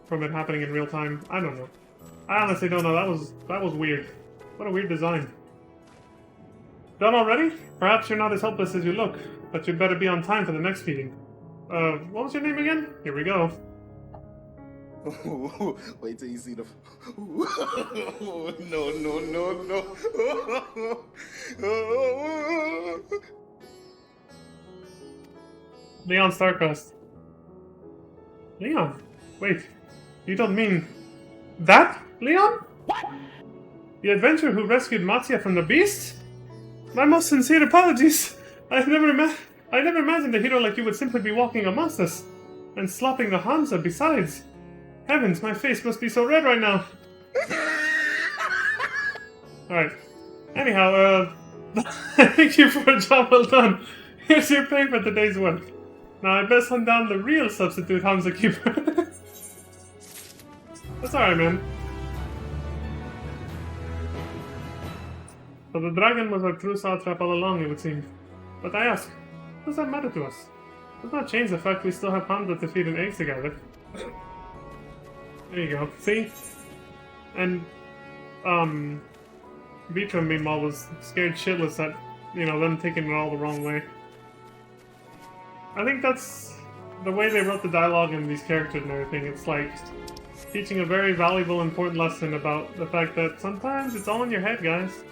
from it happening in real time. I don't know. I honestly don't know. That was weird. What a weird design. Done already? Perhaps you're not as helpless as you look, but you'd better be on time for the next meeting. What was your name again? Here we go. Wait till you see the. No. Leon Starcrest. Leon? Wait, you don't mean that, Leon? What? The adventurer who rescued Matsuya from the beast? My most sincere apologies. I never imagined a hero like you would simply be walking amongst us. And slapping the Hansa besides. Heavens, my face must be so red right now. Alright. Anyhow, thank you for a job well done. Here's your pay for today's work. Now I best hunt down the real substitute Hansa keeper. That's alright, man. So the dragon was our true satrap all along, it would seem. But I ask, what does that matter to us? It does not change the fact we still have Hansa to feed and eggs together. There you go. See? And, Vitra, meanwhile, was scared shitless at, you know, them taking it all the wrong way. I think that's the way they wrote the dialogue in these characters and everything. It's like teaching a very valuable, important lesson about the fact that sometimes it's all in your head, guys.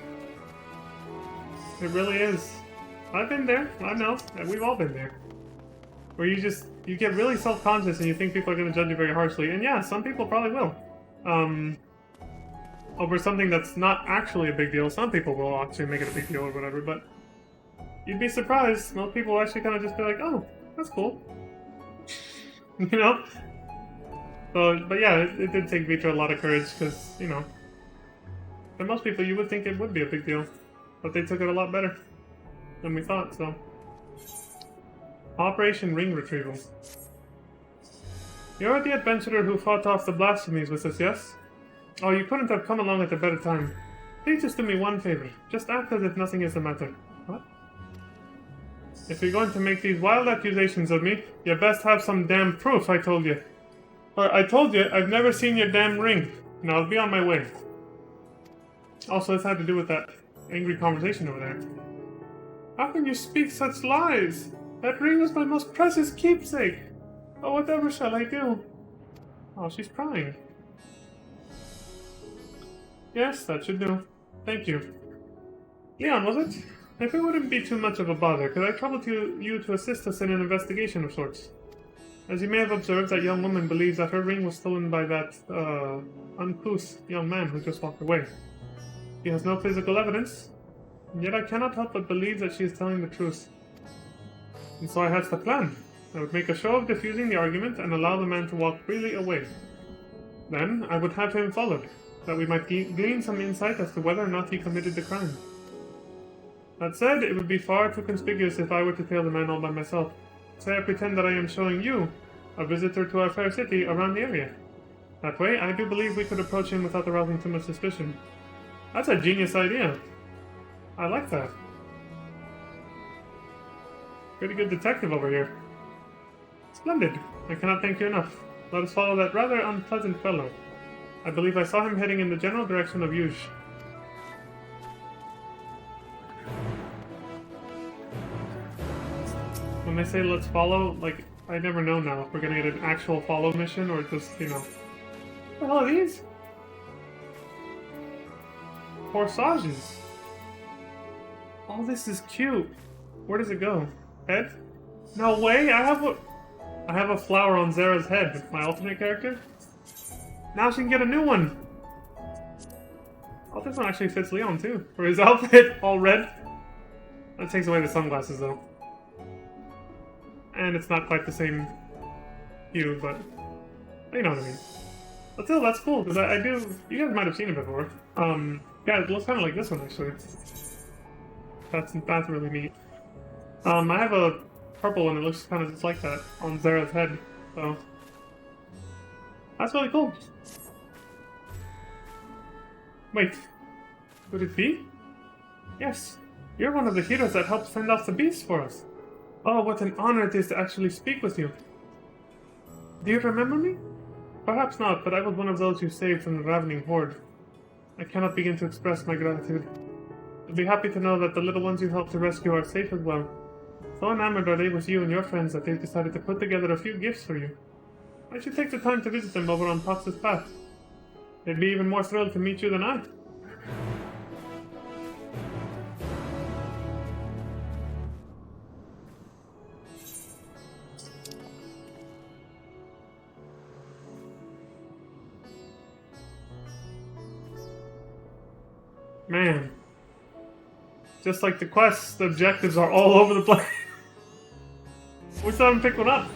It really is. I've been there. I know. We've all been there. Where you get really self-conscious and you think people are going to judge you very harshly. And yeah, some people probably will. Over something that's not actually a big deal. Some people will actually make it a big deal or whatever, but you'd be surprised. Most people actually kind of just be like, oh, that's cool. You know? So, but yeah, it did take Vitra a lot of courage, because, you know, for most people you would think it would be a big deal. But they took it a lot better than we thought, so. Operation Ring Retrieval. You're the adventurer who fought off the blasphemies with us, yes? Oh, you couldn't have come along at a better time. Please just do me one favor. Just act as if nothing is the matter. What? If you're going to make these wild accusations of me, you best have some damn proof, I told you. Or, I told you, I've never seen your damn ring. Now, I'll be on my way. Also, this had to do with that angry conversation over there. How can you speak such lies? That ring was my most precious keepsake. Oh, whatever shall I do? Oh, she's crying. Yes, that should do. Thank you. Leon, was it? If it wouldn't be too much of a bother, could I trouble you to assist us in an investigation of sorts? As you may have observed, that young woman believes that her ring was stolen by that, uncouth young man who just walked away. He has no physical evidence, and yet I cannot help but believe that she is telling the truth. And so I hatched a plan. I would make a show of diffusing the argument and allow the man to walk freely away. Then, I would have him followed, that we might glean some insight as to whether or not he committed the crime. That said, it would be far too conspicuous if I were to tail the man all by myself. Say I pretend that I am showing you, a visitor to our fair city, around the area. That way, I do believe we could approach him without arousing too much suspicion. That's a genius idea. I like that. Pretty good detective over here. Splendid. I cannot thank you enough. Let us follow that rather unpleasant fellow. I believe I saw him heading in the general direction of Yuge. When they say let's follow, like, I never know now if we're gonna get an actual follow mission or just, you know... What the hell are these? Corsages. All this is cute. Where does it go? Head? No way! I have a flower on Zera's head, my alternate character. Now she can get a new one! Oh, this one actually fits Leon too. For his outfit, all red. That takes away the sunglasses though. And it's not quite the same hue, but you know what I mean. But still, that's cool, because I do... You guys might have seen it before. Yeah, it looks kind of like this one, actually. That's really neat. I have a purple one that looks kind of just like that on Zera's head, so... That's really cool. Wait, could it be? Yes, you're one of the heroes that helped fend off the beasts for us. Oh, what an honor it is to actually speak with you. Do you remember me? Perhaps not, but I was one of those you saved from the ravening horde. I cannot begin to express my gratitude. I'll be happy to know that the little ones you helped to rescue are safe as well. So enamored are they with you and your friends that they've decided to put together a few gifts for you. I should take the time to visit them over on Pox's path. They'd be even more thrilled to meet you than I. Man. Just like the quests, the objectives are all over the place. We still haven't picked one up.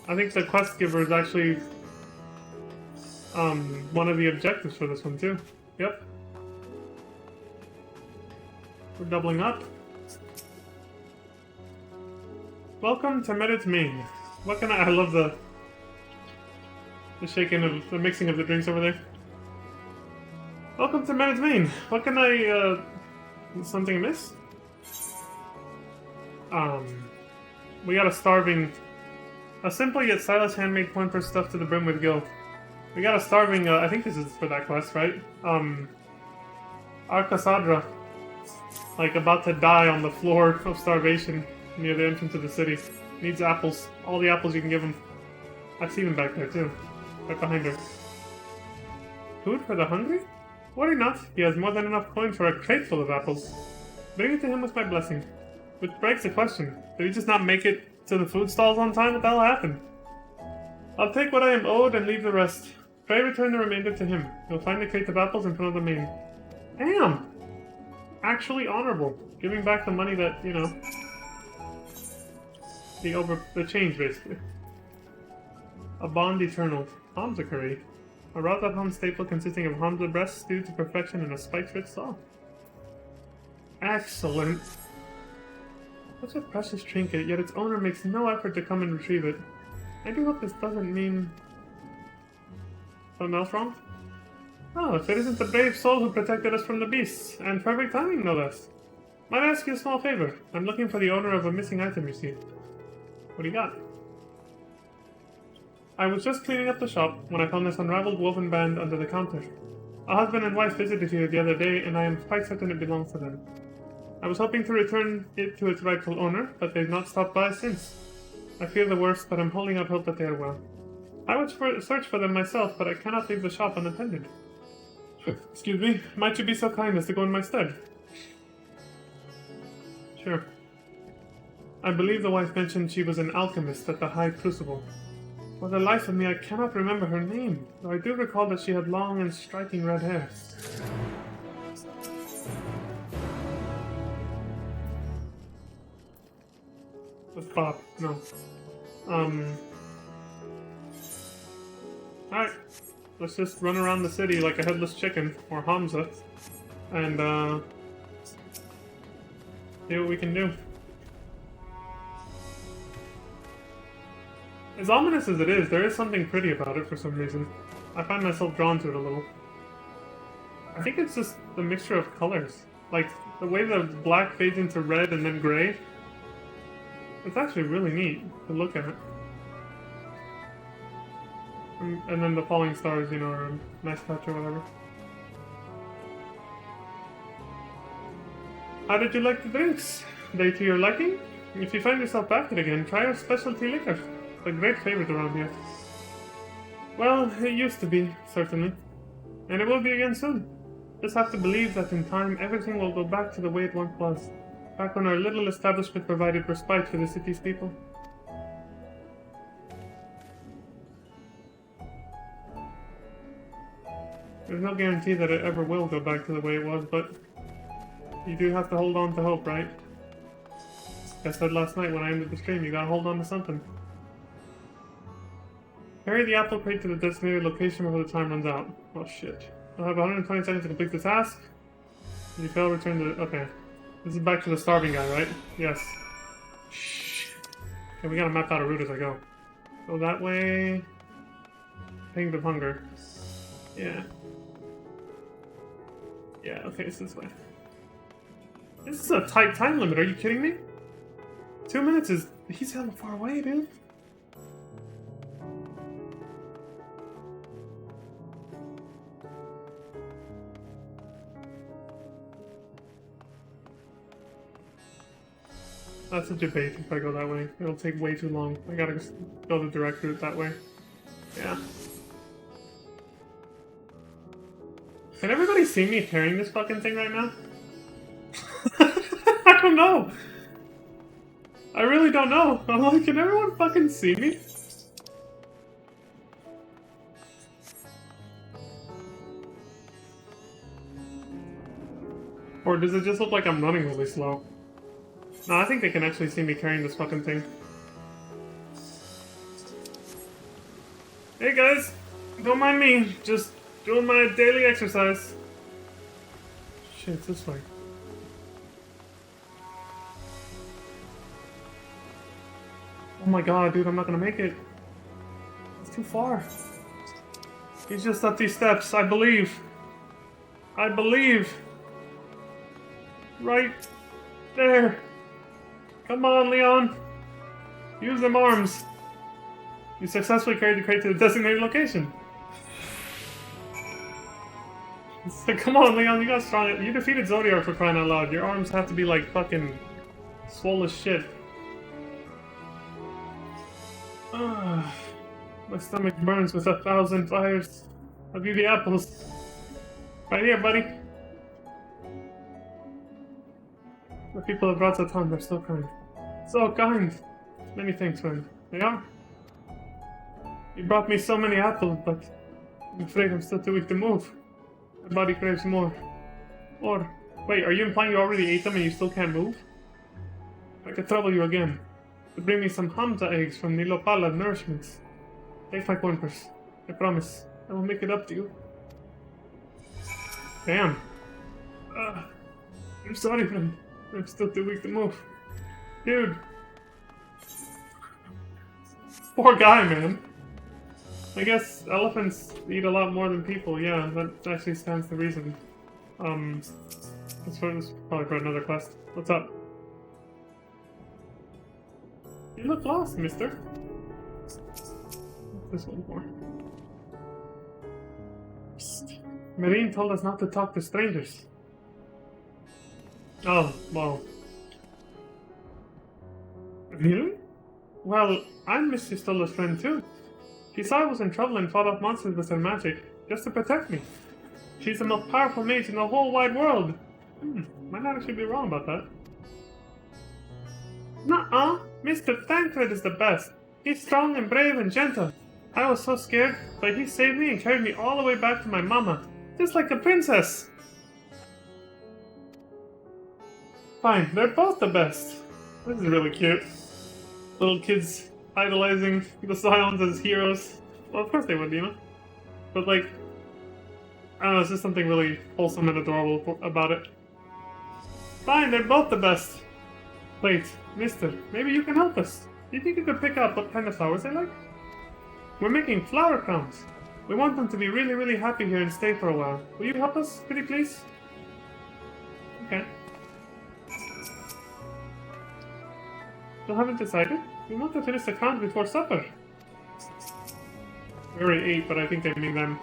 I think the quest giver is actually one of the objectives for this one too. Yep. We're doubling up. Welcome to Medit Main. What can I love the shaking of the mixing of the drinks over there. Welcome to Medit Main. What can I something amiss? We got a simple yet stylish handmade coin purse stuffed to the brim with gil. We got a starving, I think this is for that quest, right? Arcasadra, like about to die on the floor of starvation near the entrance of the city. Needs apples. All the apples you can give him. I see him back there too. Right behind her. Food for the hungry? Worry not, he has more than enough coin for a crate full of apples. Bring it to him with my blessing. Which begs the question, did he just not make it to the food stalls on time? What the hell happened? I'll take what I am owed and leave the rest. Pray return the remainder to him. You'll find the crate of apples in front of the main. Damn! Actually honorable. Giving back the money that, you know... The change, basically. A bond eternal. Hamza curry. A Razat staple consisting of Hamza breast stewed to perfection in a spice-rich sauce. Excellent. Such a precious trinket, yet its owner makes no effort to come and retrieve it. I do hope this doesn't mean... something else wrong? Oh, if it isn't the brave soul who protected us from the beasts, and perfect timing, no less. Might I ask you a small favor? I'm looking for the owner of a missing item you see. What do you got? I was just cleaning up the shop when I found this unraveled woven band under the counter. A husband and wife visited here the other day, and I am quite certain it belongs to them. I was hoping to return it to its rightful owner, but they've not stopped by since. I fear the worst, but I'm holding out hope that they are well. I would search for them myself, but I cannot leave the shop unattended. Excuse me, might you be so kind as to go in my stead? Sure. I believe the wife mentioned she was an alchemist at the High Crucible. For the life of me, I cannot remember her name, though I do recall that she had long and striking red hair. Let's pop. No. Alright. Let's just run around the city like a headless chicken, or Hamza, and, see what we can do. As ominous as it is, there is something pretty about it for some reason. I find myself drawn to it a little. I think it's just the mixture of colors. Like, the way the black fades into red and then gray. It's actually really neat to look at. And then the falling stars, you know, are a nice touch or whatever. How did you like the drinks? They to your liking? If you find yourself back it again, try our specialty liquor. A great favorite around here. Well, it used to be, certainly. And it will be again soon. Just have to believe that in time everything will go back to the way it once was. Back when our little establishment provided respite for the city's people. There's no guarantee that it ever will go back to the way it was, but you do have to hold on to hope, right? Like I said last night when I ended the stream, you gotta hold on to something. Carry the apple crate to the designated location before the time runs out. Oh shit. I'll have 120 seconds to complete the task. If you fail, return to... Okay. This is back to the starving guy, right? Yes. Shh. Okay, we gotta map out a route as I go. Go that way. Pangs of hunger. Yeah. Yeah, okay, it's this way. This is a tight time limit, are you kidding me? 2 minutes is... He's hella far away, dude. That's a debate if I go that way. It'll take way too long. I gotta just go the direct route that way. Yeah. Can everybody see me carrying this fucking thing right now? I don't know. I really don't know. I'm like, can everyone fucking see me? Or does it just look like I'm running really slow? No, I think they can actually see me carrying this fucking thing. Hey guys, don't mind me, just doing my daily exercise. Shit, it's this way. Oh my god, dude, I'm not gonna make it. It's too far. He's just up these steps, I believe. I believe. Right there. Come on, Leon. Use them arms. You successfully carried the crate to the designated location. It's like, come on, Leon, you got strong. You defeated Zodiac for crying out loud. Your arms have to be like fucking swole as shit. My stomach burns with 1,000 fires. I'll give you the apples. Right here, buddy. The people of Ratatan are so kind. So kind. Many thanks, friend. They are. You brought me so many apples, but I'm afraid I'm still too weak to move. My body craves more. Or, wait, are you implying you already ate them and you still can't move? I could trouble you again. To bring me some Hamza eggs from Nilopala nourishments. Take my coin purse. I promise. I will make it up to you. Damn. I'm sorry, friend. I'm still too weak to move. Dude. Poor guy, man. I guess elephants eat a lot more than people, yeah, that actually stands to reason. This is probably for another quest. What's up? You look lost, mister. What's this one for? Psst. Marine told us not to talk to strangers. Oh, well. Really? Well, I'm Miss Sistola's friend too. She saw I was in trouble and fought off monsters with her magic, just to protect me. She's the most powerful mage in the whole wide world. Might not actually be wrong about that. Nuh-uh, Mr. Tancred is the best. He's strong and brave and gentle. I was so scared, but he saved me and carried me all the way back to my mama, just like a princess. Fine, they're both the best. This is really cute. Little kids idolizing the Scions as heroes. Well, of course they would, you know? But like, I don't know, it's just something really wholesome and adorable about it. Fine, they're both the best. Wait, mister, maybe you can help us. Do you think you could pick out what kind of flowers they like? We're making flower crowns. We want them to be really, really happy here and stay for a while. Will you help us, pretty please? Okay. Still haven't decided? We want to finish the crown before supper. We already ate, but I think they mean them.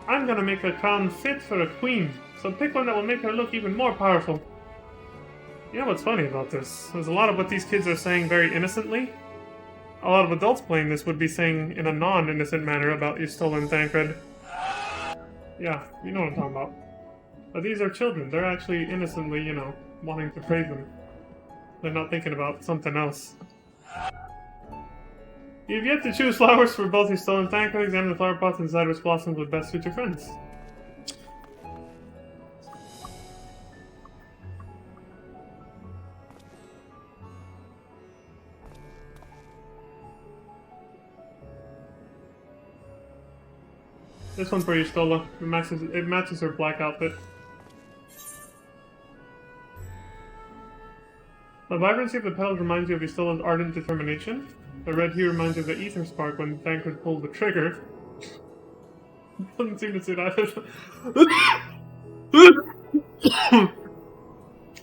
I'm gonna make a crown fit for a queen, so pick one that will make her look even more powerful. You know what's funny about this? There's a lot of what these kids are saying very innocently. A lot of adults playing this would be saying in a non-innocent manner about Istola and Tancred. Yeah, you know what I'm talking about. But these are children. They're actually innocently, you know, wanting to praise them. They're not thinking about something else. You've yet to choose flowers for both Istola and Tancred. Examine the flower pots and decide which blossoms would best suit your friends. This one for you, Stola. It matches her black outfit. The vibrancy of the petals reminds you of Istola's ardent determination. The red hue reminds you of the ether spark when Thancred pulled the trigger. Doesn't seem to suit either.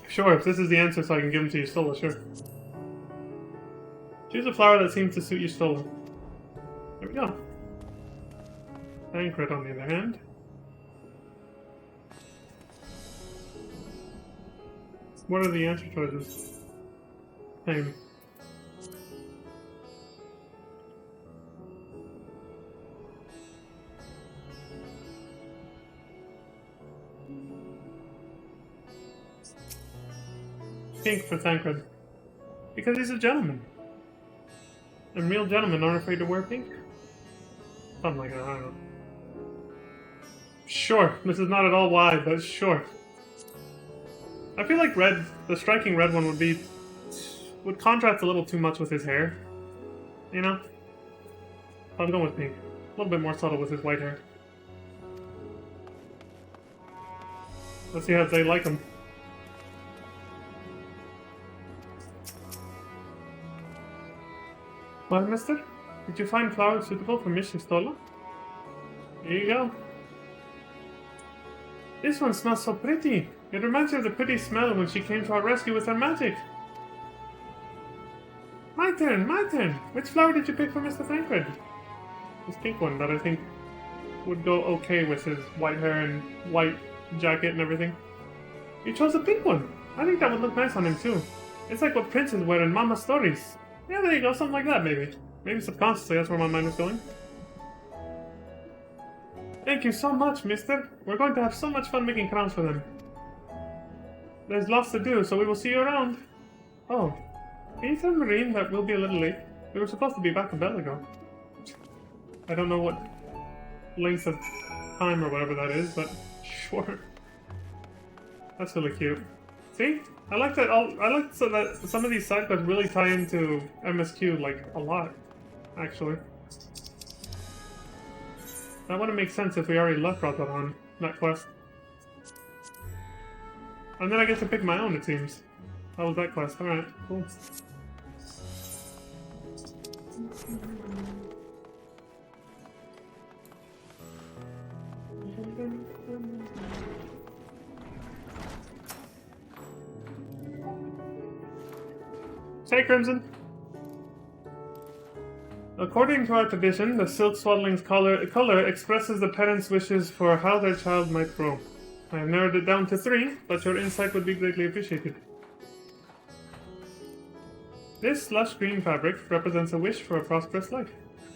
Sure, if this is the answer so I can give them to you, Stola, sure. Choose a flower that seems to suit you, Stola. There we go. Thancred, on the other hand. What are the answer choices? Same. Pink for Thancred. Because he's a gentleman. And real gentlemen aren't afraid to wear pink. Something like that, I don't know. Sure, this is not at all why, but sure. I feel like red, the striking red one would contrast a little too much with his hair. You know? I'm going with pink. A little bit more subtle with his white hair. Let's see how they like him. Well, mister, did you find flowers suitable for Miss Stola? Here you go. This one smells so pretty. It reminds me of the pretty smell when she came to our rescue with her magic. My turn, my turn. Which flower did you pick for Mr. Thancred? This pink one that I think would go okay with his white hair and white jacket and everything. You chose a pink one. I think that would look nice on him too. It's like what princes wear in Mama's stories. Yeah, there you go, something like that maybe. Maybe subconsciously, that's where my mind was going. Thank you so much, mister. We're going to have so much fun making crowns for them. There's lots to do, so we will see you around. Oh, can you tell Marine that we'll be a little late? We were supposed to be back a bell ago. I don't know what length of time or whatever that is, but sure. That's really cute. See? I like that. I like so that some of these side quests really tie into MSQ like a lot, actually. That wouldn't make sense if we already left Rotterdam, that quest. And then I get to pick my own, it seems. How was that quest? Alright, cool. Say, Crimson. According to our tradition, the silk swaddling's color expresses the parents' wishes for how their child might grow. I have narrowed it down to 3, but your insight would be greatly appreciated. This lush green fabric represents a wish for a prosperous life,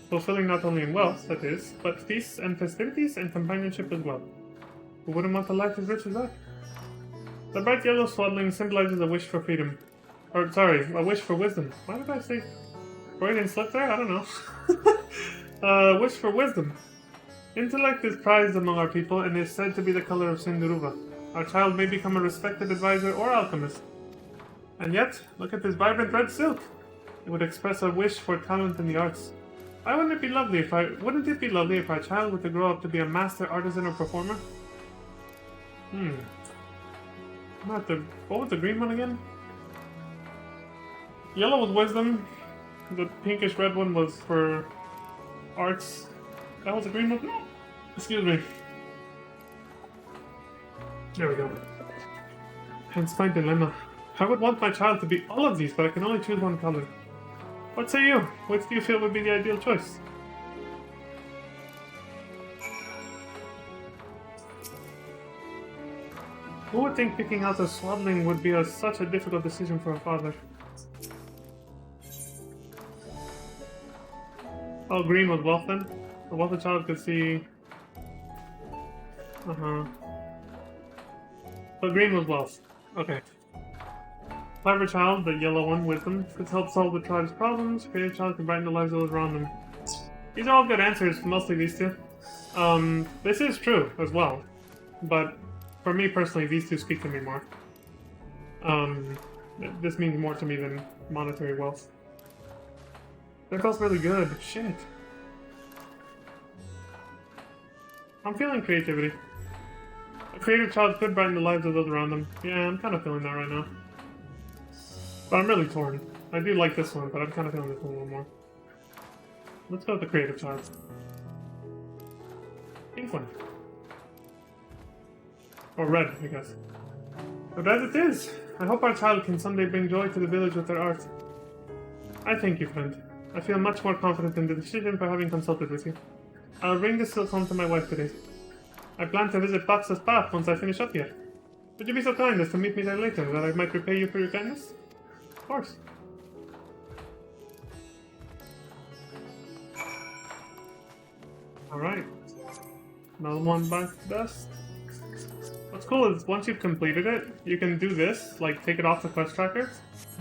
fulfilling not only in wealth, that is, but feasts and festivities and companionship as well. Who wouldn't want a life as rich as that? The bright yellow swaddling symbolizes a wish for freedom. Or, sorry, a wish for wisdom. Why did I say Freudian slip there? I don't know. Wish for wisdom. Intellect is prized among our people and is said to be the color of Sindaruva. Our child may become a respected advisor or alchemist. And yet, look at this vibrant red silk. It would express a wish for talent in the arts. Wouldn't it be lovely if our child were to grow up to be a master artisan or performer? What was the green one again? Yellow was wisdom. The pinkish red one was for arts. That was the green one? Excuse me. There we go. Hence my dilemma. I would want my child to be all of these, but I can only choose one color. What say you? Which do you feel would be the ideal choice? Who would think picking out a swaddling would be such a difficult decision for a father? Oh, green was wealth then? The wealthy child could see... So green was wealth. Okay. Clever child, the yellow one, wisdom, could help solve the tribe's problems. Creative child could brighten the lives of those around them. These are all good answers, mostly these two. This is true as well. But for me personally, these two speak to me more. This means more to me than monetary wealth. They're both really good. Shit. I'm feeling creativity. A creative child could brighten the lives of those around them. Yeah, I'm kind of feeling that right now. But I'm really torn. I do like this one, but I'm kind of feeling this one a little more. Let's go with the creative child. Pink one. Or red, I guess. But as it is, I hope our child can someday bring joy to the village with their art. I thank you, friend. I feel much more confident in the decision for having consulted with you. I will bring this silk home to my wife today. I plan to visit Bax's path once I finish up here. Would you be so kind as to meet me there later, that I might repay you for your kindness? Of course. Alright. Another one back to dust. What's cool is once you've completed it, you can do this, like take it off the quest tracker,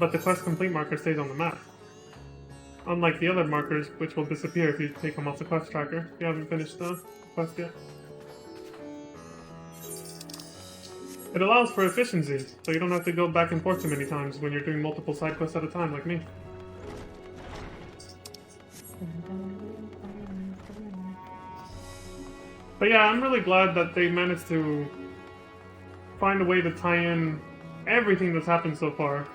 but the quest complete marker stays on the map. Unlike the other markers, which will disappear if you take them off the quest tracker. If you haven't finished the quest yet. It allows for efficiency, so you don't have to go back and forth too many times when you're doing multiple side quests at a time, like me. But yeah, I'm really glad that they managed to find a way to tie in everything that's happened so far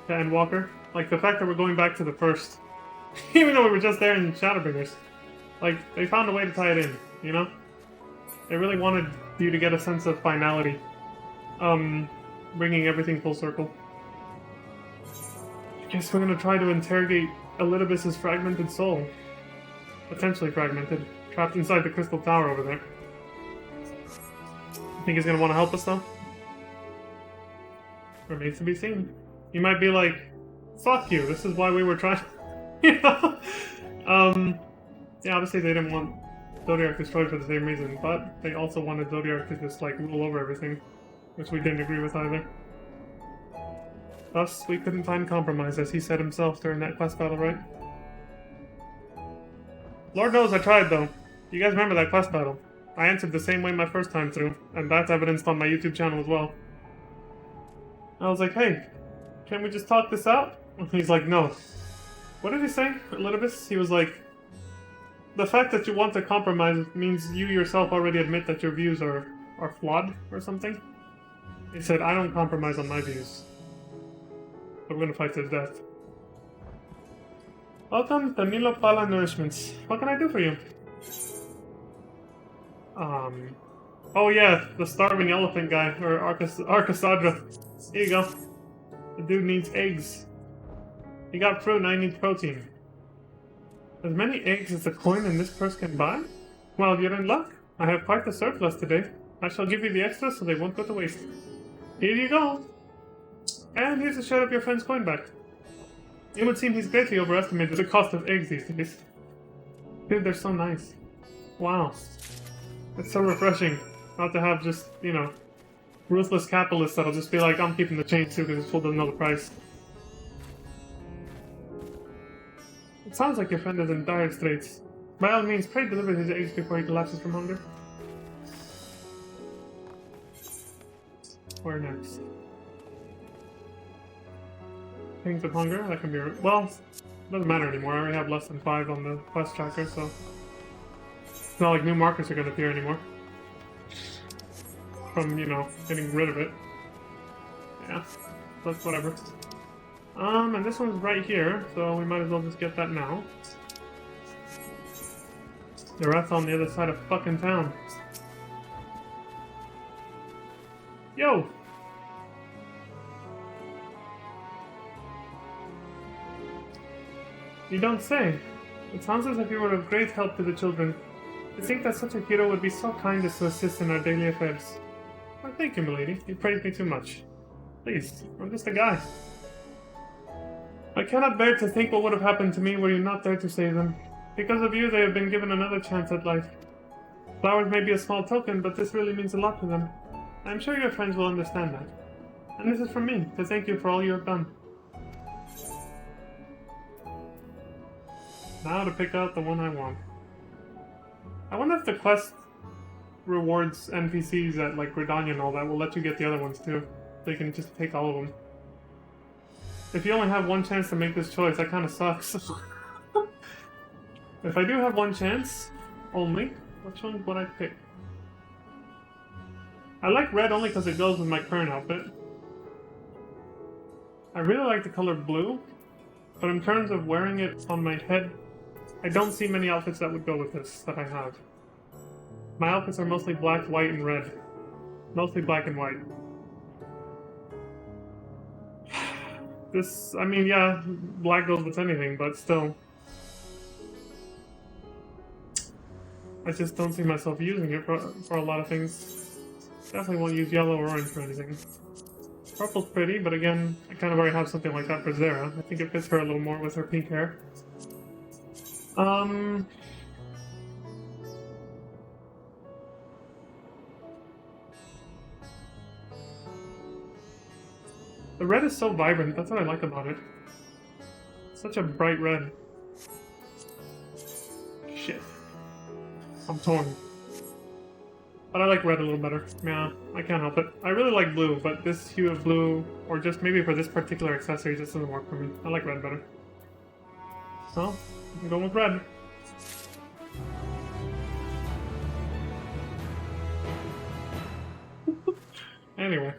to Endwalker. Like, the fact that we're going back to the first, even though we were just there in Shadowbringers. Like, they found a way to tie it in, you know? They really wanted you to get a sense of finality. Bringing everything full circle. I guess we're gonna try to interrogate Elidibus's fragmented soul. Potentially fragmented. Trapped inside the crystal tower over there. You think he's gonna want to help us, though? Remains to be seen. He might be like, fuck you, this is why we were trying... you know? Yeah, obviously they didn't want Zodiark destroyed for the same reason, but they also wanted Zodiark to just, like, rule over everything. Which we didn't agree with either. Thus, we couldn't find compromise, as he said himself during that quest battle, right? Lord knows I tried, though. You guys remember that quest battle? I answered the same way my first time through, and that's evidenced on my YouTube channel as well. I was like, hey, can't we just talk this out? And he's like, no. What did he say, Elidibus? He was like, the fact that you want to compromise means you yourself already admit that your views are flawed, or something? He said, I don't compromise on my views. But we're gonna fight to the death. Welcome to Nilo Pala Nourishments. What can I do for you? Oh yeah, the starving elephant guy, or Arcasadra. Here you go. The dude needs eggs. He got fruit and I need protein. As many eggs as the coin in this purse can buy? Well, you're in luck. I have quite the surplus today. I shall give you the extra so they won't go to waste. Here you go! And here's a share of your friend's coin back. It would seem he's greatly overestimated the cost of eggs these days. Dude, they're so nice. Wow. It's so refreshing not to have just, you know, ruthless capitalists that'll just be like, I'm keeping the change too because this fool doesn't know the price. It sounds like your friend is in dire straits. By all means, pray deliver his eggs before he collapses from hunger. Where next? Pangs of hunger? That can be... well, it doesn't matter anymore. I already have less than 5 on the quest tracker, so... it's not like new markers are going to appear anymore. From, you know, getting rid of it. Yeah, that's whatever. And this one's right here, so we might as well just get that now. The rest on the other side of fucking town. Yo! You don't say. It sounds as if you were of great help to the children. To think that such a hero would be so kind as to assist in our daily affairs. Why, thank you, milady. You praise me too much. Please, I'm just a guy. I cannot bear to think what would have happened to me were you not there to save them. Because of you, they have been given another chance at life. Flowers may be a small token, but this really means a lot to them. I'm sure your friends will understand that. And this is from me, to thank you for all you have done. Now to pick out the one I want. I wonder if the quest rewards NPCs at like Gridania and all that will let you get the other ones too. So you can just take all of them. If you only have one chance to make this choice, that kind of sucks. If I do have one chance, only, which one would I pick? I like red only because it goes with my current outfit. I really like the color blue, but in terms of wearing it on my head, I don't see many outfits that would go with this that I have. My outfits are mostly black, white, and red. Mostly black and white. This, I mean, yeah, black goes with anything, but still. I just don't see myself using it for a lot of things. Definitely won't use yellow or orange for anything. Purple's pretty, but again, I kind of already have something like that for Zera. I think it fits her a little more with her pink hair. The red is so vibrant, that's what I like about it. Such a bright red. Shit. I'm torn. But I like red a little better. Yeah, I can't help it. I really like blue, but this hue of blue, or just maybe for this particular accessory, just doesn't work for me. I like red better. So, I'm going with red. Anyway.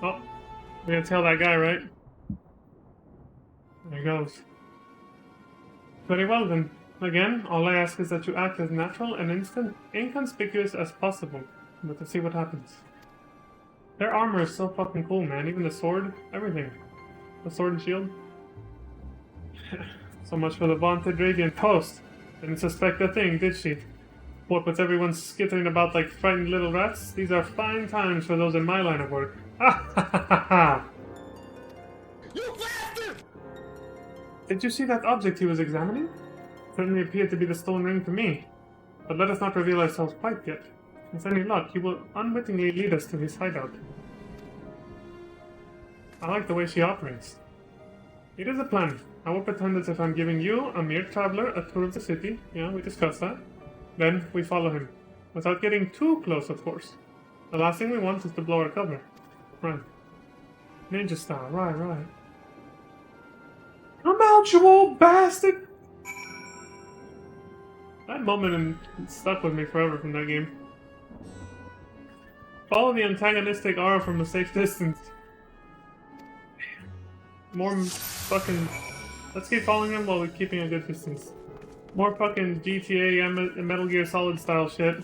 Oh, we're gonna tell that guy, right? There he goes. Very well then. Again, all I ask is that you act as natural and inconspicuous as possible. But to see what happens. Their armor is so fucking cool, man. Even the sword, everything. The sword and shield. So much for the vaunted Radiant Post. Didn't suspect a thing, did she? What with everyone skittering about like frightened little rats? These are fine times for those in my line of work. Ha ha ha ha ha! You bastard! Did you see that object he was examining? Certainly appeared to be the stolen ring to me. But let us not reveal ourselves quite yet. With any luck, he will unwittingly lead us to his hideout. I like the way she operates. It is a plan. I will pretend as if I'm giving you, a mere traveler, a tour of the city. Yeah, we discussed that. Then we follow him. Without getting too close, of course. The last thing we want is to blow our cover. Right. Ninja style, right. Come out, you old bastard! That moment stuck with me forever from that game. Follow the antagonistic aura from a safe distance. More fucking... Let's keep following him while we're keeping a good distance. More fucking GTA and Metal Gear Solid style shit.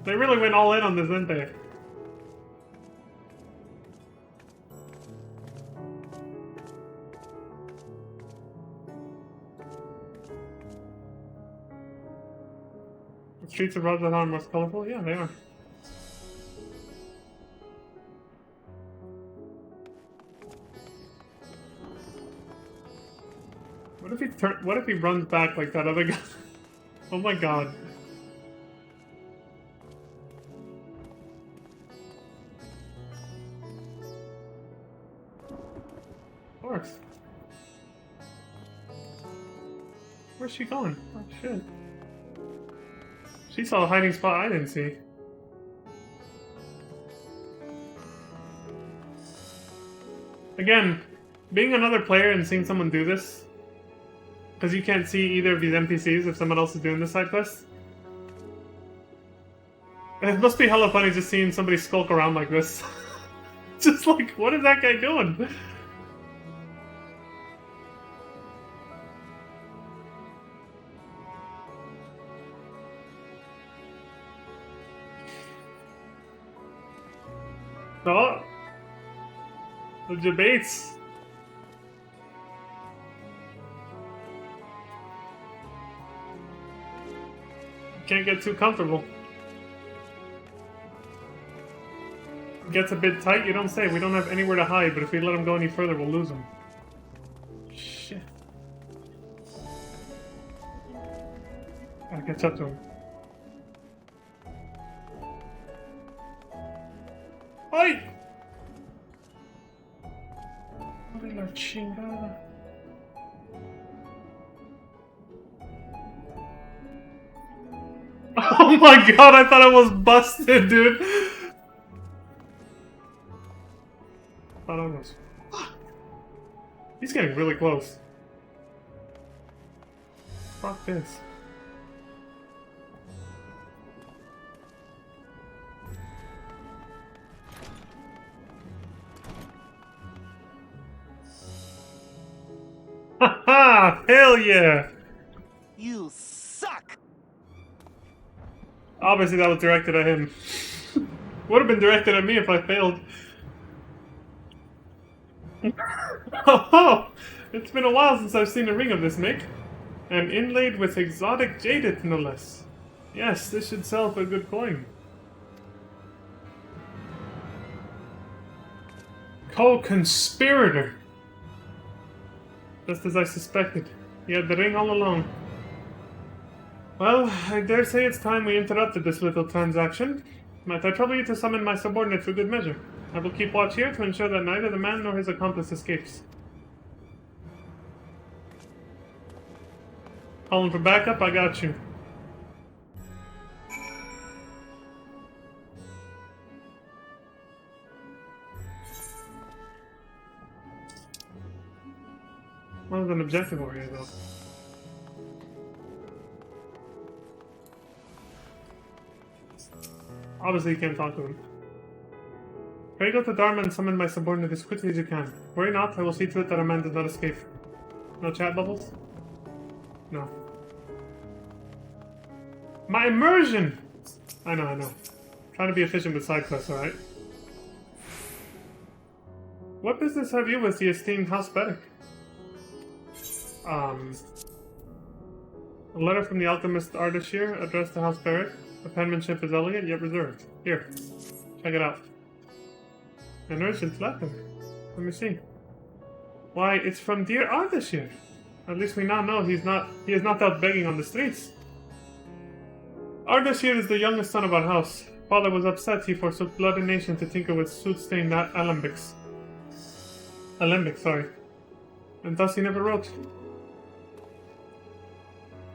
They really went all in on this, didn't they? The streets of Rajasthan are most colorful? Yeah, they are. What if he runs back like that other guy? Oh my god. Of course. Where's she going? Oh shit. She saw a hiding spot I didn't see. Again, being another player and seeing someone do this, because you can't see either of these NPCs if someone else is doing this side quest. It must be hella funny just seeing somebody skulk around like this. Just like, what is that guy doing? Oh! The debates! Can't get too comfortable. It gets a bit tight, you don't say. We don't have anywhere to hide, but if we let him go any further, we'll lose him. Shit. Gotta catch up to him. Oi! La chingada. Oh my god, I thought I was busted, dude. Thought I was. He's getting really close. Fuck this. Ha ha! Hell yeah! You suck! Obviously that was directed at him. Would have been directed at me if I failed. Oh, it's been a while since I've seen a ring of this make. And inlaid with exotic jaded, no less. Yes, this should sell for a good coin. Co-conspirator. Just as I suspected. He had the ring all along. Well, I dare say it's time we interrupted this little transaction. Might I trouble you to summon my subordinate for good measure? I will keep watch here to ensure that neither the man nor his accomplice escapes. Calling for backup, I got you. What is an objective over here, though? Obviously, you can't talk to him. Pray go to Dharma and summon my subordinate as quickly as you can. Worry not, I will see to it that a man does not escape. No chat bubbles? No. My immersion! I know. Trying to be efficient with side quests, alright? What business have you with the esteemed House Bedek? A letter from the alchemist Ardashir addressed to House Bedek. The penmanship is elegant yet reserved. Here, check it out. An urgent letter. Let me see. Why, it's from dear Ardashir. At least we now know he is not out begging on the streets. Ardashir is the youngest son of our house. Father was upset he forsook blood and nation to tinker with soot-stained alembics. And thus he never wrote.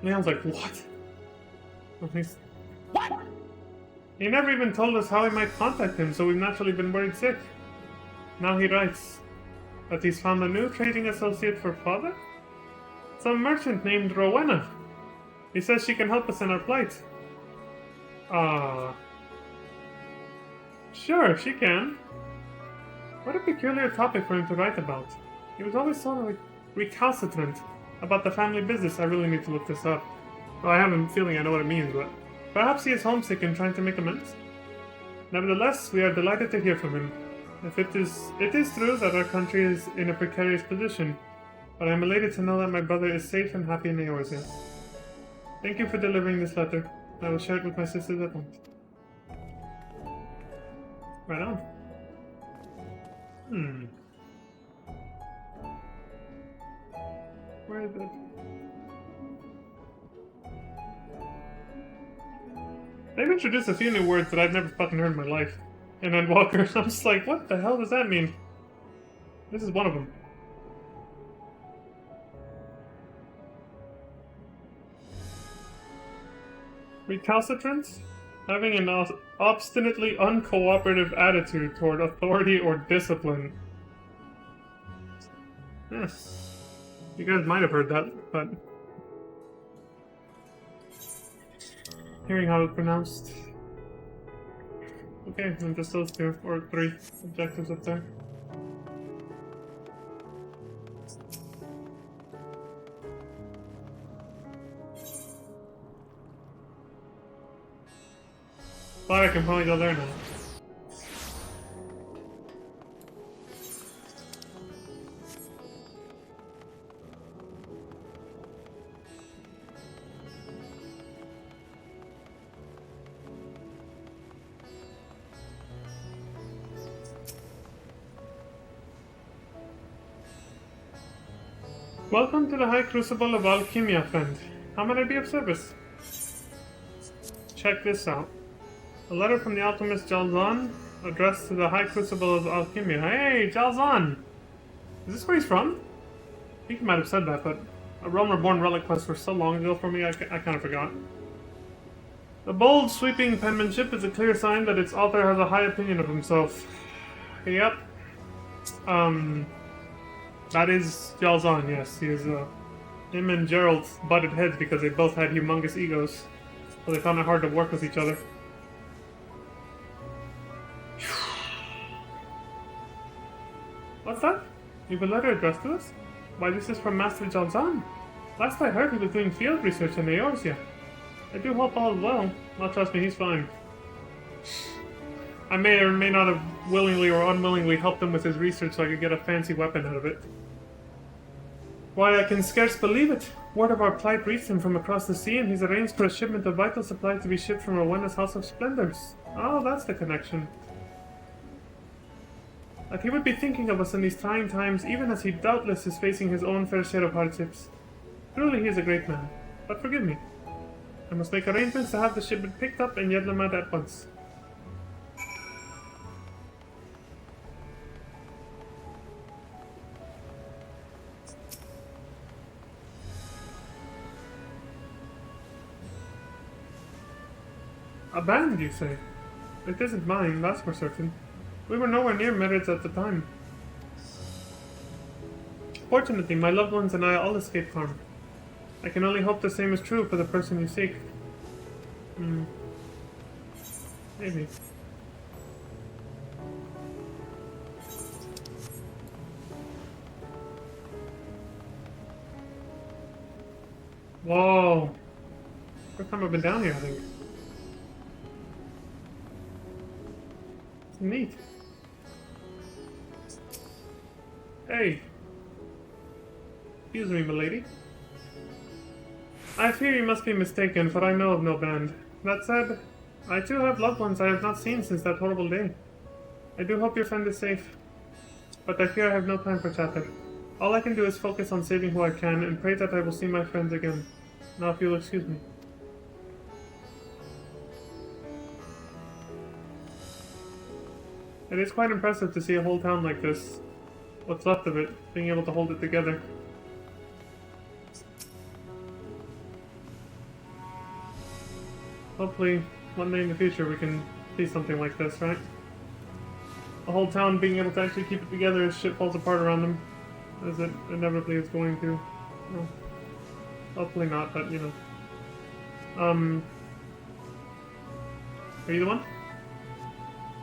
Leon's like, what? What? He never even told us how we might contact him, so we've naturally been worried sick. Now he writes that he's found a new trading associate for father? Some merchant named Rowena. He says she can help us in our plight. Sure, she can. What a peculiar topic for him to write about. He was always so recalcitrant about the family business. I really need to look this up. Well, I have a feeling I know what it means, but perhaps he is homesick and trying to make amends. Nevertheless, we are delighted to hear from him. If it is true that our country is in a precarious position, but I am elated to know that my brother is safe and happy in Eorzea. Thank you for delivering this letter. I will share it with my sisters at home. Right on. Where is it? They've introduced a few new words that I've never fucking heard in my life. In Endwalker, I'm just like, what the hell does that mean? This is one of them. Recalcitrant? Having an obstinately uncooperative attitude toward authority or discipline. Yes. You guys might have heard that, but hearing how it's pronounced. Okay, then just those two, or three objectives up there. But I can probably go there now. Welcome to the High Crucible of Alchemia, friend. How may I be of service? Check this out. A letter from the alchemist Jalzan, addressed to the High Crucible of Alchemia. Hey, Jalzan! Is this where he's from? I think he might have said that, but a Realm Reborn relic quest was so long ago for me, I kind of forgot. The bold, sweeping penmanship is a clear sign that its author has a high opinion of himself. Yep. That is Jalzahn, yes. He is, him and Gerald butted heads because they both had humongous egos. So they found it hard to work with each other. What's that? You have a letter addressed to us? Why, this is from Master Jalzahn. Last I heard, he was doing field research in Eorzea. I do hope all is well. Well, trust me, he's fine. I may or may not have willingly or unwillingly helped him with his research so I could get a fancy weapon out of it. Why, I can scarce believe it. Word of our plight reached him from across the sea, and he's arranged for a shipment of vital supplies to be shipped from Rowena's House of Splendors. Oh, that's the connection. That he would be thinking of us in these trying times, even as he doubtless is facing his own fair share of hardships. Truly, he is a great man. But forgive me. I must make arrangements to have the shipment picked up in Yedlamad at once. A band, you say? It isn't mine, that's for certain. We were nowhere near Meritz at the time. Fortunately, my loved ones and I all escaped harm. I can only hope the same is true for the person you seek. Maybe. Whoa! First time I've been down here, I think. It's neat. Hey. Excuse me, milady. I fear you must be mistaken, for I know of no band. That said, I too have loved ones I have not seen since that horrible day. I do hope your friend is safe, but I fear I have no time for chatter. All I can do is focus on saving who I can, and pray that I will see my friends again. Now if you'll excuse me. It is quite impressive to see a whole town like this, what's left of it, being able to hold it together. Hopefully, one day in the future we can see something like this, right? A whole town being able to actually keep it together as shit falls apart around them, as it inevitably is going to. Well, hopefully not, but you know. Are you the one?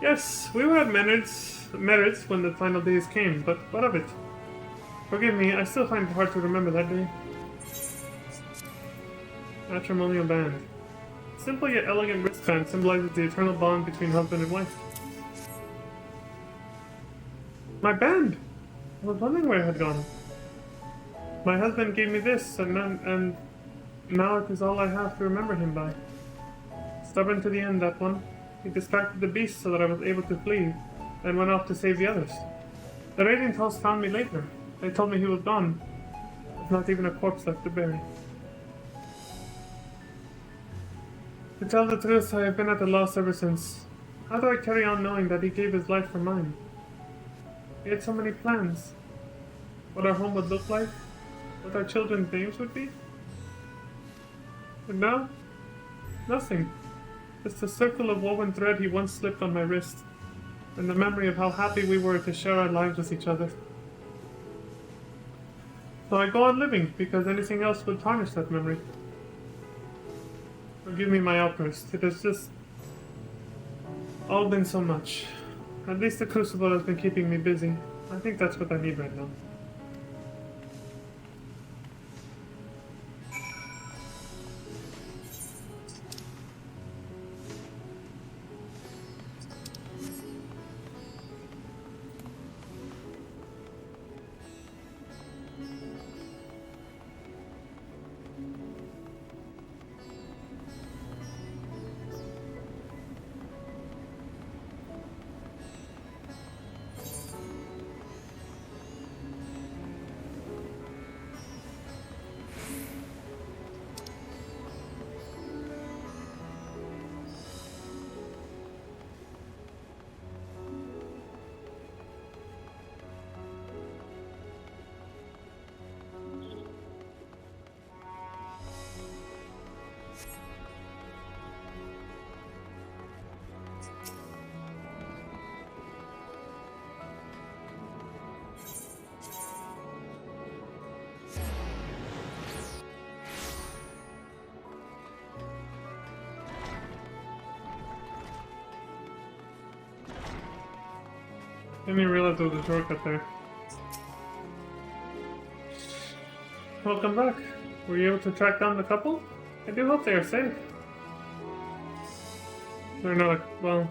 Yes, we were at Meritz when the final days came, but what of it? Forgive me, I still find it hard to remember that day. Matrimonial band. Simple yet elegant wristband symbolizes the eternal bond between husband and wife. My band! I was wondering where it had gone. My husband gave me this, and now it is all I have to remember him by. Stubborn to the end, that one. He distracted the beast so that I was able to flee, then went off to save the others. The Radiant Host found me later. They told me he was gone. There's not even a corpse left to bury. To tell the truth, I have been at a loss ever since. How do I carry on knowing that he gave his life for mine? He had so many plans. What our home would look like, what our children's names would be. And now, nothing. Just a circle of woven thread he once slipped on my wrist, and the memory of how happy we were to share our lives with each other. So I go on living, because anything else would tarnish that memory. Forgive me my outburst. It has just all been so much. At least the Crucible has been keeping me busy. I think that's what I need right now. Didn't even realize there was a shortcut there. Welcome back. Were you able to track down the couple? I do hope they are safe. They're not, well,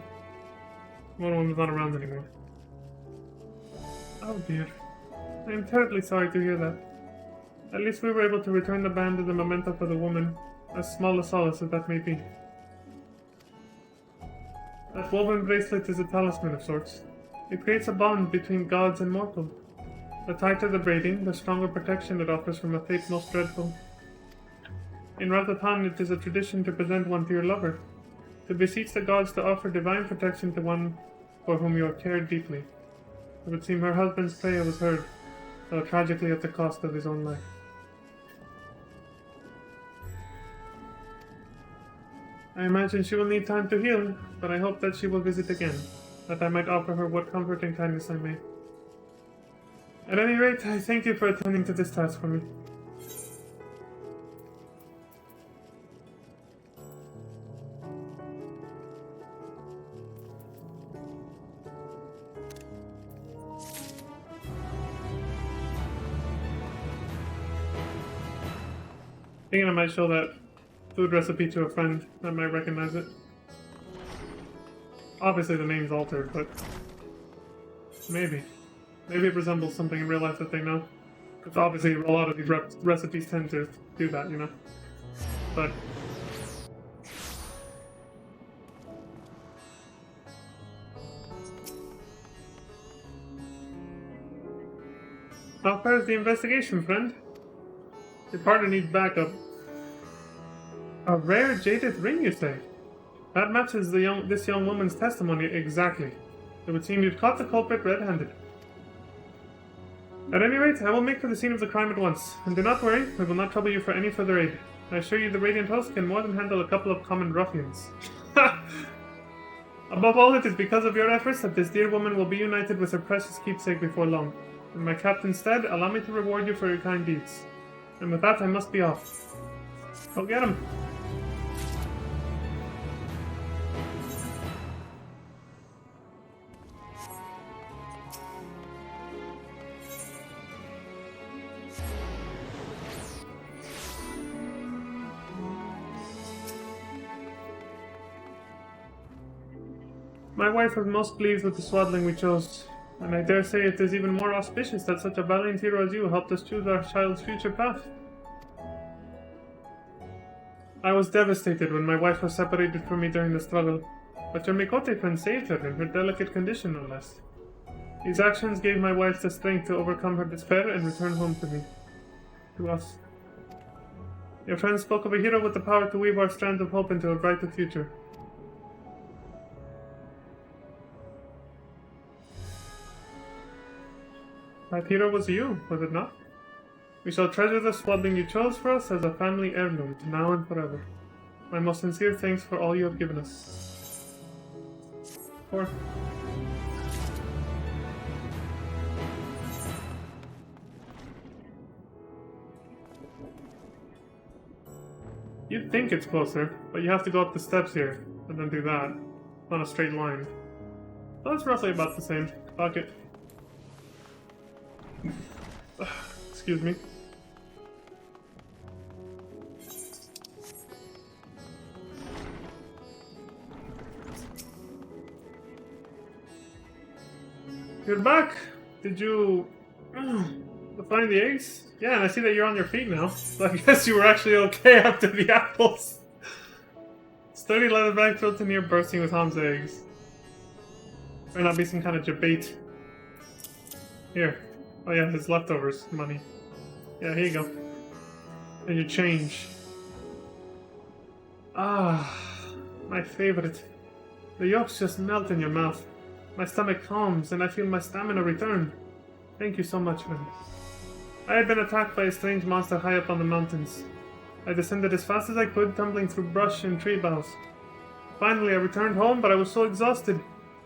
one woman's not around anymore. Oh dear. I am terribly sorry to hear that. At least we were able to return the band and the memento for the woman, as small a solace as that may be. That woven bracelet is a talisman of sorts. It creates a bond between gods and mortal. The tighter the braiding, the stronger protection it offers from a fate most dreadful. In Ratatan, it is a tradition to present one to your lover, to beseech the gods to offer divine protection to one for whom you have cared deeply. It would seem her husband's prayer was heard, though tragically at the cost of his own life. I imagine she will need time to heal, but I hope that she will visit again, that I might offer her what comfort and kindness I may. At any rate, I thank you for attending to this task for me. Thinking I might show that food recipe to a friend that might recognize it. Obviously the name's altered, but maybe. Maybe it resembles something in real life that they know. Because obviously a lot of these recipes tend to do that, you know? But... how far is the investigation, friend? Your partner needs backup. A rare jaded ring, you say? That matches this young woman's testimony exactly. It would seem you've caught the culprit red-handed. At any rate, I will make for the scene of the crime at once, and do not worry, we will not trouble you for any further aid. I assure you the Radiant Host can more than handle a couple of common ruffians. Above all, it is because of your efforts that this dear woman will be united with her precious keepsake before long. In my captain's stead, allow me to reward you for your kind deeds. And with that, I must be off. Go get him! My wife was most pleased with the swaddling we chose, and I dare say it is even more auspicious that such a valiant hero as you helped us choose our child's future path. I was devastated when my wife was separated from me during the struggle, but your Mikote friend saved her in her delicate condition, no less. These actions gave my wife the strength to overcome her despair and return home to me. To us. Your friend spoke of a hero with the power to weave our strands of hope into a brighter future. That hero was you, was it not? We shall treasure the swaddling you chose for us as a family heirloom, now and forever. My most sincere thanks for all you have given us. 4. You'd think it's closer, but you have to go up the steps here, and then do that, on a straight line. So it's roughly about the same. Fuck it. Excuse me. You're back! Did you find the eggs? Yeah, and I see that you're on your feet now. So I guess you were actually okay after the apples. Sturdy leather bag filled to near bursting with Ham's eggs. Might not be some kind of debate. Here. Oh yeah, his leftovers money. Yeah, here you go. And your change. Ah, my favorite. The yolks just melt in your mouth. My stomach calms, and I feel my stamina return. Thank you so much, friend. I had been attacked by a strange monster high up on the mountains. I descended as fast as I could, tumbling through brush and tree boughs. Finally, I returned home, but I was so exhausted.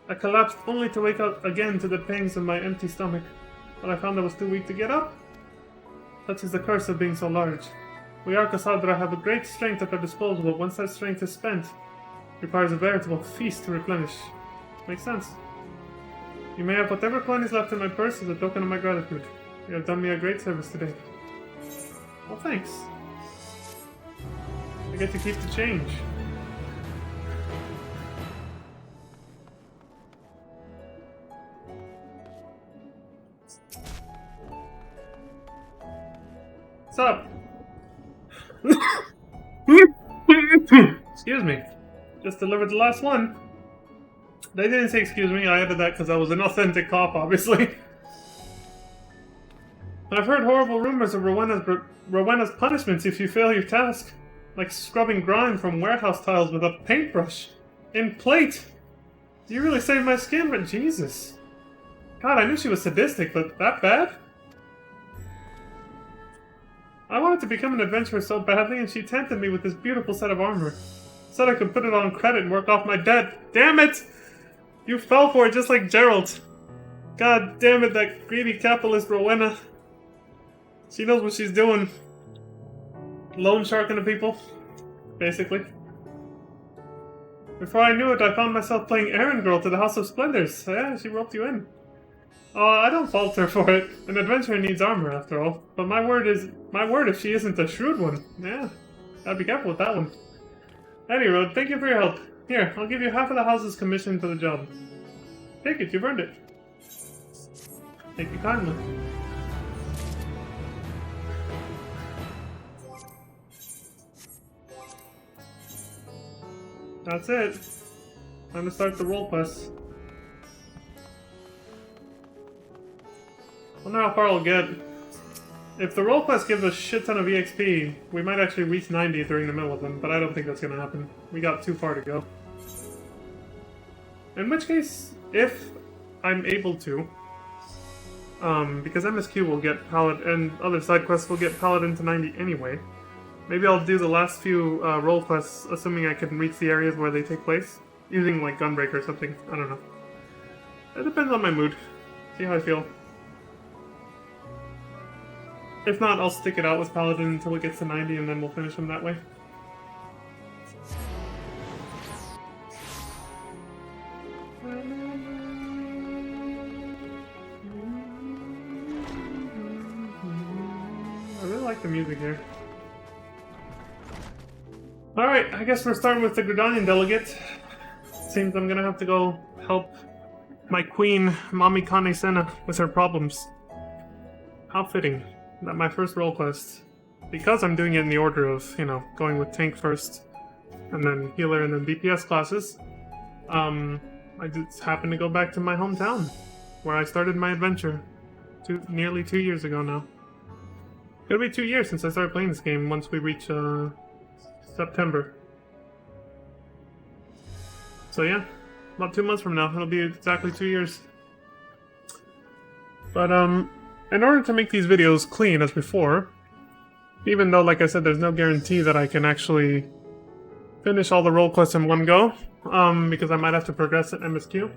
I collapsed only to wake up again to the pangs of my empty stomach. But I found I was too weak to get up. Such is the curse of being so large. We Arcasadra have a great strength at our disposal, but once that strength is spent, it requires a veritable feast to replenish. Makes sense. You may have whatever coin is left in my purse as a token of my gratitude. You have done me a great service today. Well, thanks. I get to keep the change. What's up? Excuse me. Just delivered the last one. They didn't say excuse me, I added that because I was an authentic cop, obviously. I've heard horrible rumors of Rowena's punishments if you fail your task. Like scrubbing grime from warehouse tiles with a paintbrush. In plate! You really saved my skin, but Jesus. God, I knew she was sadistic, but that bad? I wanted to become an adventurer so badly, and she tempted me with this beautiful set of armor. Said I could put it on credit and work off my debt. Damn it! You fell for it just like Gerald. God damn it, that greedy capitalist Rowena. She knows what she's doing. Loan sharking the people, basically. Before I knew it, I found myself playing errand girl to the House of Splendors. Yeah, she roped you in. I don't fault her for it. An adventurer needs armor, after all. But my word if she isn't a shrewd one. Yeah, gotta be careful with that one. Anyway, thank you for your help. Here, I'll give you half of the house's commission for the job. Take it, you've earned it. Thank you kindly. That's it. Time to start the role quest. I wonder how far I'll get. If the role quest gives a shit ton of EXP, we might actually reach 90 during the middle of them, but I don't think that's gonna happen. We got too far to go. In which case, if I'm able to, because MSQ will get Paladin, and other side quests will get Paladin to 90 anyway, maybe I'll do the last few role quests, assuming I can reach the areas where they take place, using like Gunbreaker or something. I don't know. It depends on my mood. See how I feel. If not, I'll stick it out with Paladin until it gets to 90 and then we'll finish them that way. I really like the music here. Alright, I guess we're starting with the Gridanian delegate. Seems I'm gonna have to go help my queen, Mami Kane Senna, with her problems. How fitting. That my first role quest. Because I'm doing it in the order of, you know, going with tank first, and then healer, and then DPS classes, I just happened to go back to my hometown, where I started my adventure nearly 2 years ago now. It'll be 2 years since I started playing this game once we reach September. So yeah, about 2 months from now, it'll be exactly 2 years. But in order to make these videos clean as before, even though, like I said, there's no guarantee that I can actually finish all the role quests in one go, because I might have to progress at MSQ.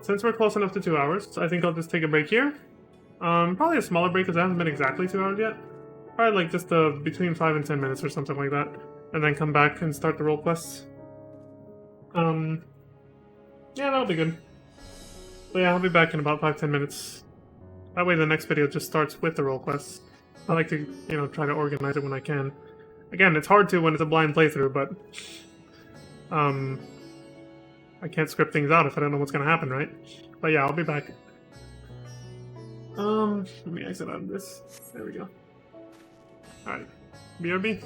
Since we're close enough to 2 hours, I think I'll just take a break here. Probably a smaller break because it hasn't been exactly 2 hours yet. Probably like just between 5 and 10 minutes or something like that, and then come back and start the role quests. Yeah, that'll be good. But yeah, I'll be back in about 5-10 minutes. That way the next video just starts with the role quests. I like to, you know, try to organize it when I can. Again, it's hard to when it's a blind playthrough, but I can't script things out if I don't know what's gonna happen, right? But yeah, I'll be back. Let me exit out of this. There we go. Alright. BRB.